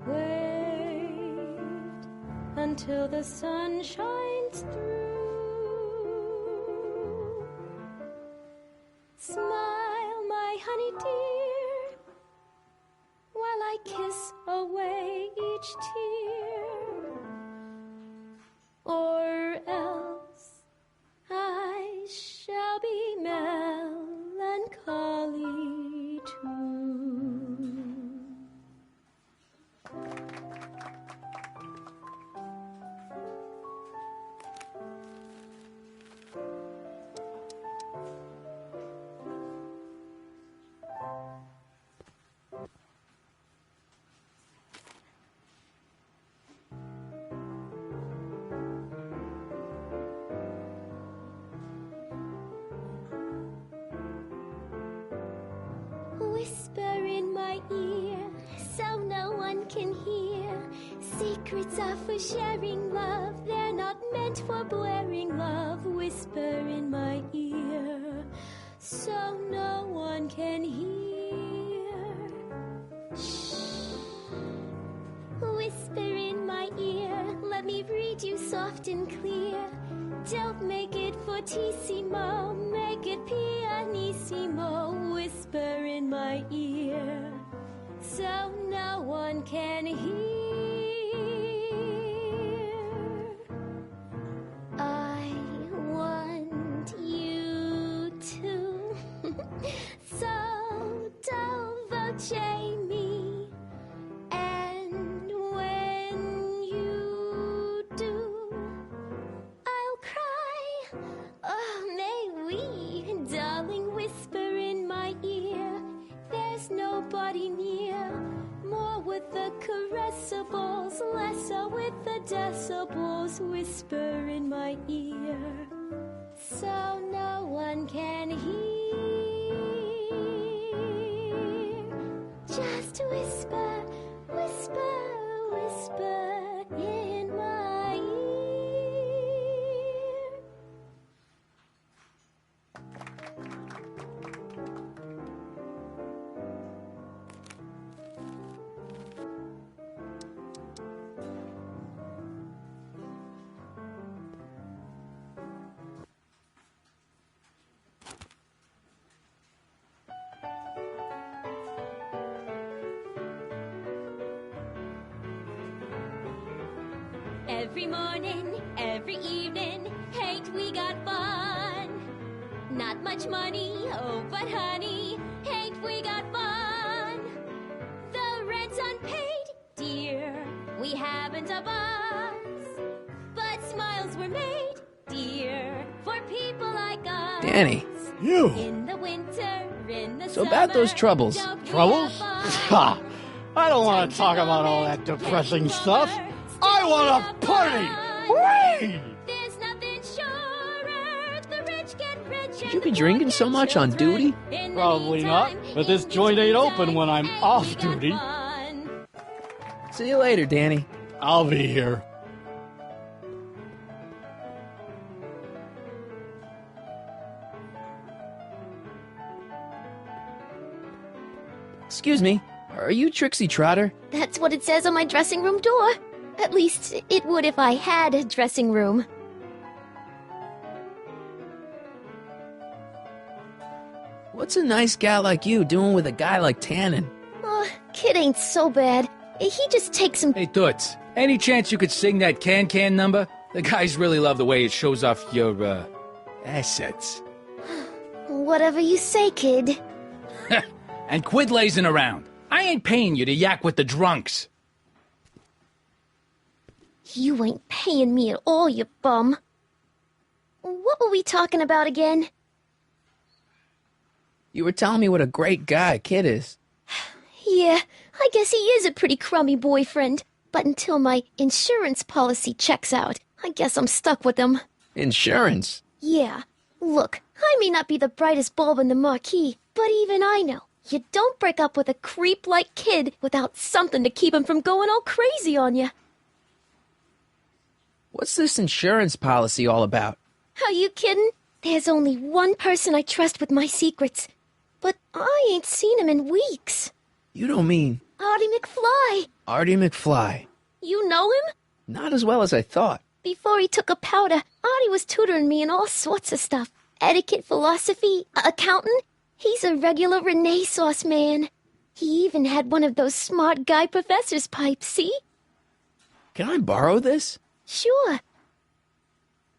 Wait until the sun shines through. Smile, my honey dear, while I kiss away each tear. Or else I shall be melancholy too. Secrets are for sharing love, they're not meant for blaring love. Whisper in my ear, so no one can hear. Shh. Whisper in my ear, let me read you soft and clear. Don't make it fortissimo, make it pianissimo. Whisper in my ear, so no one can hear. I want you to so don't voce me, and when you do, I'll cry. Oh, may we, darling, whisper in my ear. There's nobody near. More with the caressables, lesser with the decibels. Whisper in my ear, so no one can hear. Just whisper, whisper, whisper in my ear. Every morning, every evening, ain't we got fun? Not much money, oh, but honey, ain't we got fun? The rent's unpaid, dear, we haven't a buzz. But smiles were made, dear, for people like us. Danny. You. In the winter, in the So about those troubles. Troubles? Ha! I don't want to talk about all that depressing stuff. I want to party! Whee! Should you be drinking so much on duty? Probably not, but this joint ain't open when I'm off duty. See you later, Danny. I'll be here. Excuse me, are you Trixie Trotter? That's what it says on my dressing room door. At least, it would if I had a dressing room. What's a nice gal like you doing with a guy like Tannen? Oh, Kid ain't so bad. He just takes some... Hey, Toots, any chance you could sing that can number? The guys really love the way it shows off your, assets. Whatever you say, kid. And quit lazing around. I ain't paying you to yak with the drunks. You ain't paying me at all, you bum. What were we talking about again? You were telling me what a great guy Kid is. Yeah, I guess he is a pretty crummy boyfriend. But until my insurance policy checks out, I guess I'm stuck with him. Insurance? Yeah. Look, I may not be the brightest bulb in the marquee, but even I know you don't break up with a creep like Kid without something to keep him from going all crazy on you. What's this insurance policy all about? Are you kidding? There's only one person I trust with my secrets. But I ain't seen him in weeks. You don't mean... Artie McFly. Artie McFly. You know him? Not as well as I thought. Before he took a powder, Artie was tutoring me in all sorts of stuff. Etiquette, philosophy, accounting. He's a regular Renaissance man. He even had one of those smart guy professor's pipes, see? Can I borrow this? Sure.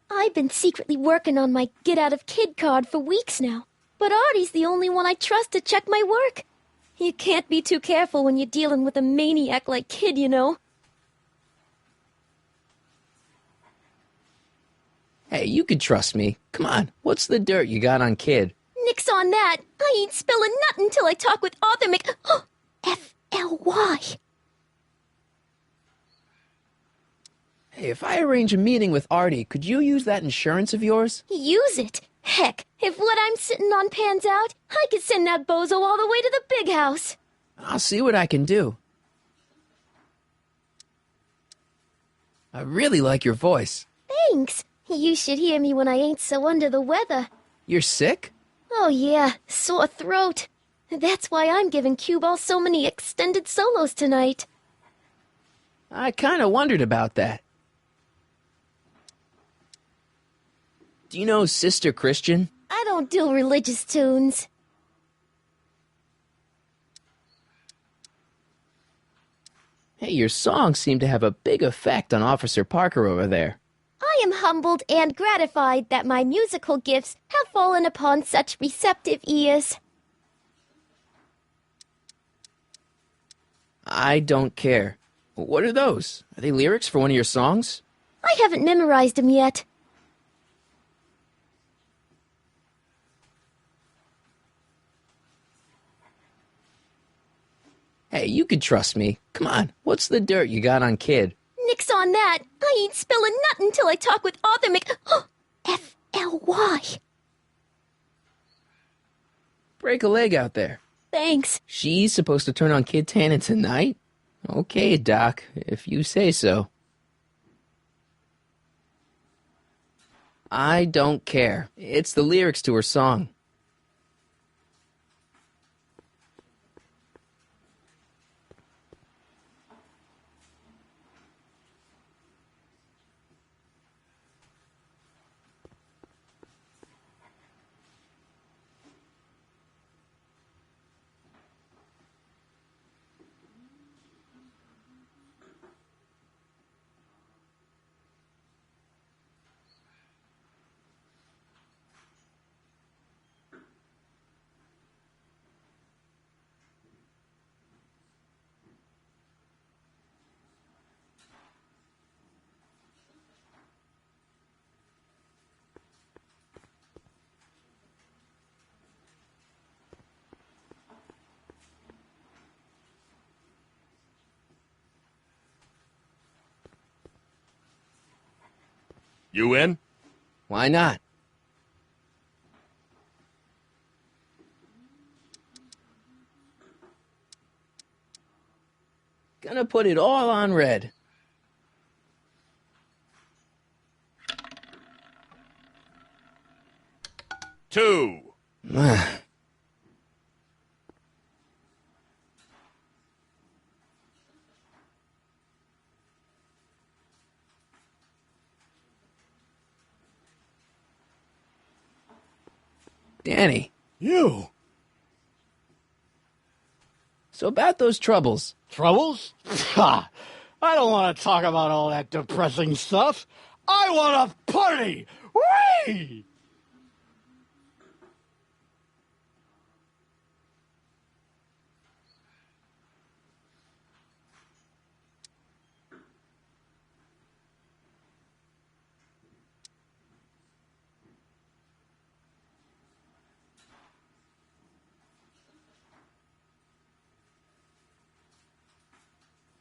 I've been secretly working on my get-out-of-kid card for weeks now. But Artie's the only one I trust to check my work. You can't be too careful when you're dealing with a maniac like Kid, you know. Hey, you can trust me. Come on, what's the dirt you got on Kid? Nix on that. I ain't spilling nothing till I talk with Arthur F-L-Y. Hey, if I arrange a meeting with Artie, could you use that insurance of yours? Use it? Heck, if what I'm sitting on pans out, I could send that bozo all the way to the big house. I'll see what I can do. I really like your voice. Thanks. You should hear me when I ain't so under the weather. You're sick? Oh yeah, sore throat. That's why I'm giving Cue Ball so many extended solos tonight. I kind of wondered about that. Do you know Sister Christian? I don't do religious tunes. Hey, your songs seem to have a big effect on Officer Parker over there. I am humbled and gratified that my musical gifts have fallen upon such receptive ears. I don't care. What are those? Are they lyrics for one of your songs? I haven't memorized them yet. Hey, you can trust me. Come on, what's the dirt you got on Kid? Nix on that. I ain't spilling nothing until I talk with Arthur F.L.Y. Break a leg out there. Thanks. She's supposed to turn on Kid Tannen tonight? Okay, Doc, if you say so. I don't care. It's the lyrics to her song. You in? Why not? Gonna put it all on red. Two. Danny. You. So about those troubles. Troubles? Ha! I don't want to talk about all that depressing stuff. I want to party! Whee!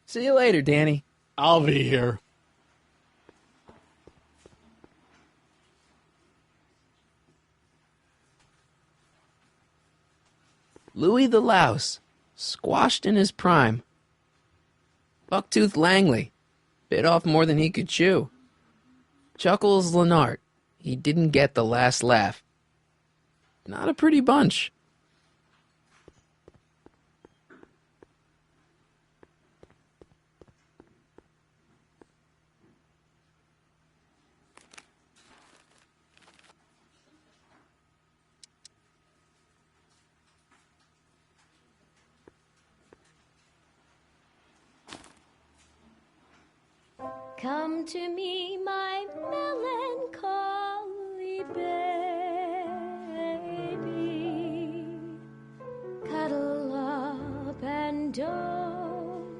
See you later, Danny. I'll be here. Louis the Louse, squashed in his prime. Bucktooth Langley, bit off more than he could chew. Chuckles Lenart, he didn't get the last laugh. Not a pretty bunch. Come to me, my melancholy baby. Cuddle up and don't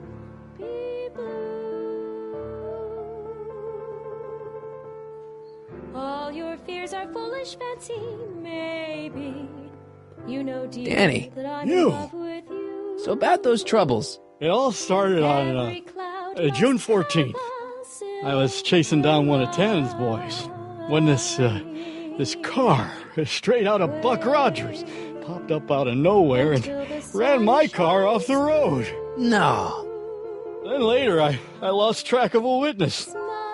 be blue. All your fears are foolish fancy, maybe. You know, dear, Danny. that I'm in love with you. So about those troubles. It all started on June 14th. I was chasing down one of Tannen's boys when this car, straight out of Buck Rogers, popped up out of nowhere and ran my car off the road. No. Then later, I lost track of a witness.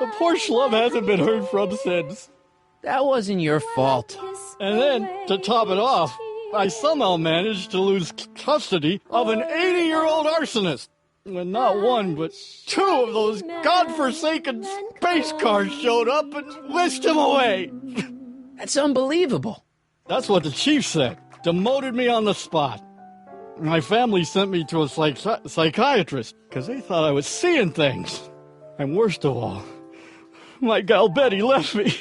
The poor schlub hasn't been heard from since. That wasn't your fault. And then, to top it off, I somehow managed to lose custody of an 80-year-old arsonist. When not one, but two of those godforsaken space cars showed up and whisked him away. That's unbelievable. That's what the chief said. Demoted me on the spot. My family sent me to a psychiatrist because they thought I was seeing things. And worst of all, my gal Betty left me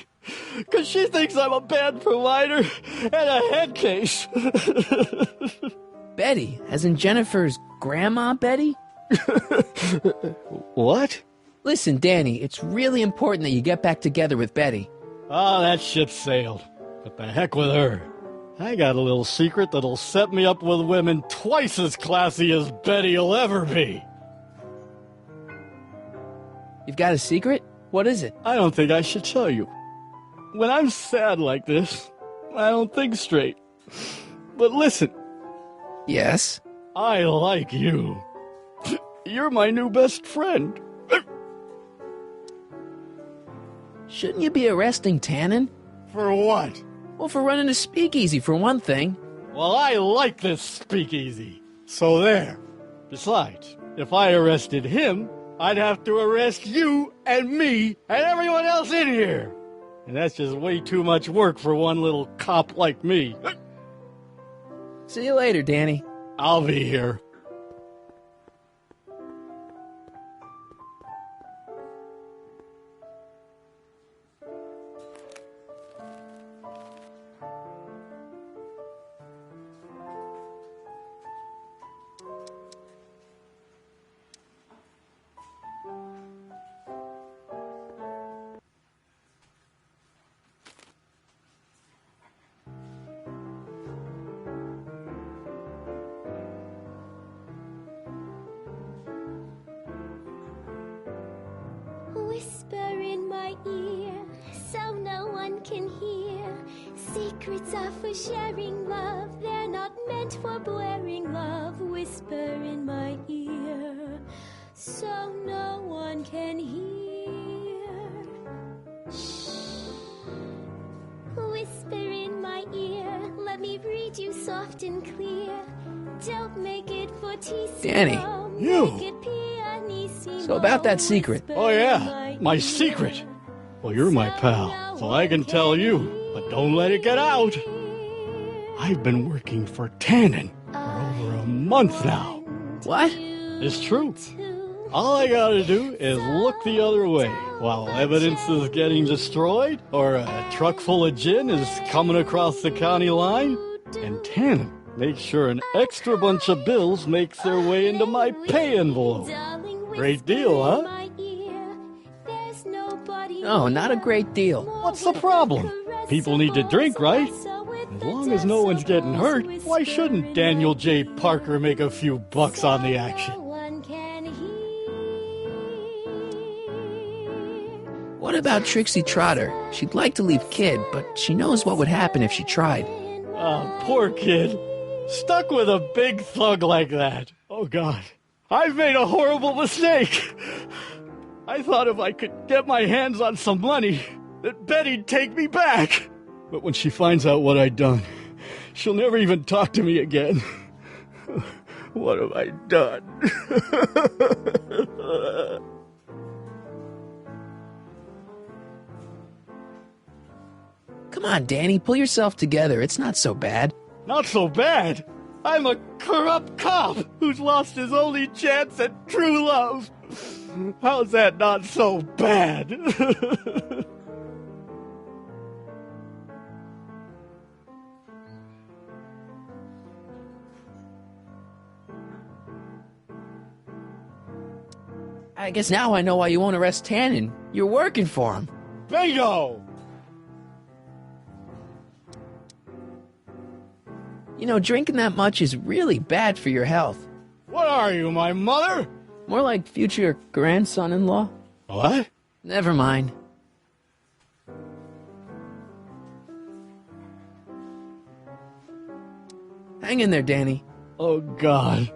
because she thinks I'm a bad provider and a head case. Betty? As in Jennifer's grandma Betty? What? Listen, Danny, it's really important that you get back together with Betty. Oh, that ship sailed. But the heck with her. I got a little secret that'll set me up with women twice as classy as Betty will ever be. You've got a secret? What is it? I don't think I should tell you. When I'm sad like this, I don't think straight. But listen. Yes? I like you. You're my new best friend. Shouldn't you be arresting Tannen? For what? Well, for running a speakeasy, for one thing. Well, I like this speakeasy. So there. Besides, if I arrested him, I'd have to arrest you and me and everyone else in here. And that's just way too much work for one little cop like me. See you later, Danny. I'll be here. Whisper in my ear, so no one can hear. Secrets are for sharing love, they're not meant for blaring love. Whisper in my ear, so no one can hear. Shh. Whisper in my ear, let me read you soft and clear. Don't make it fortissimo. Danny, you. So about that secret. Oh yeah, my secret. Well, you're my pal, so I can tell you, but don't let it get out. I've been working for Tannen for over a month now. What? It's true. All I gotta do is look the other way while evidence is getting destroyed or a truck full of gin is coming across the county line, and Tannen makes sure an extra bunch of bills makes their way into my pay envelope. Great deal, huh? No, not a great deal. What's the problem? People need to drink, right? As long as no one's getting hurt, why shouldn't Daniel J. Parker make a few bucks on the action? What about Trixie Trotter? She'd like to leave Kid, but she knows what would happen if she tried. Oh, poor kid. Stuck with a big thug like that. Oh, God. I've made a horrible mistake. I thought if I could get my hands on some money, that Betty'd take me back. But when she finds out what I'd done, she'll never even talk to me again. What have I done? Come on, Danny, pull yourself together. It's not so bad. Not so bad? I'm a corrupt cop who's lost his only chance at true love. How's that not so bad? I guess now I know why you won't arrest Tannen. You're working for him. Bingo! You know, drinking that much is really bad for your health. What are you, my mother? More like future grandson-in-law. What? Never mind. Hang in there, Danny. Oh, God.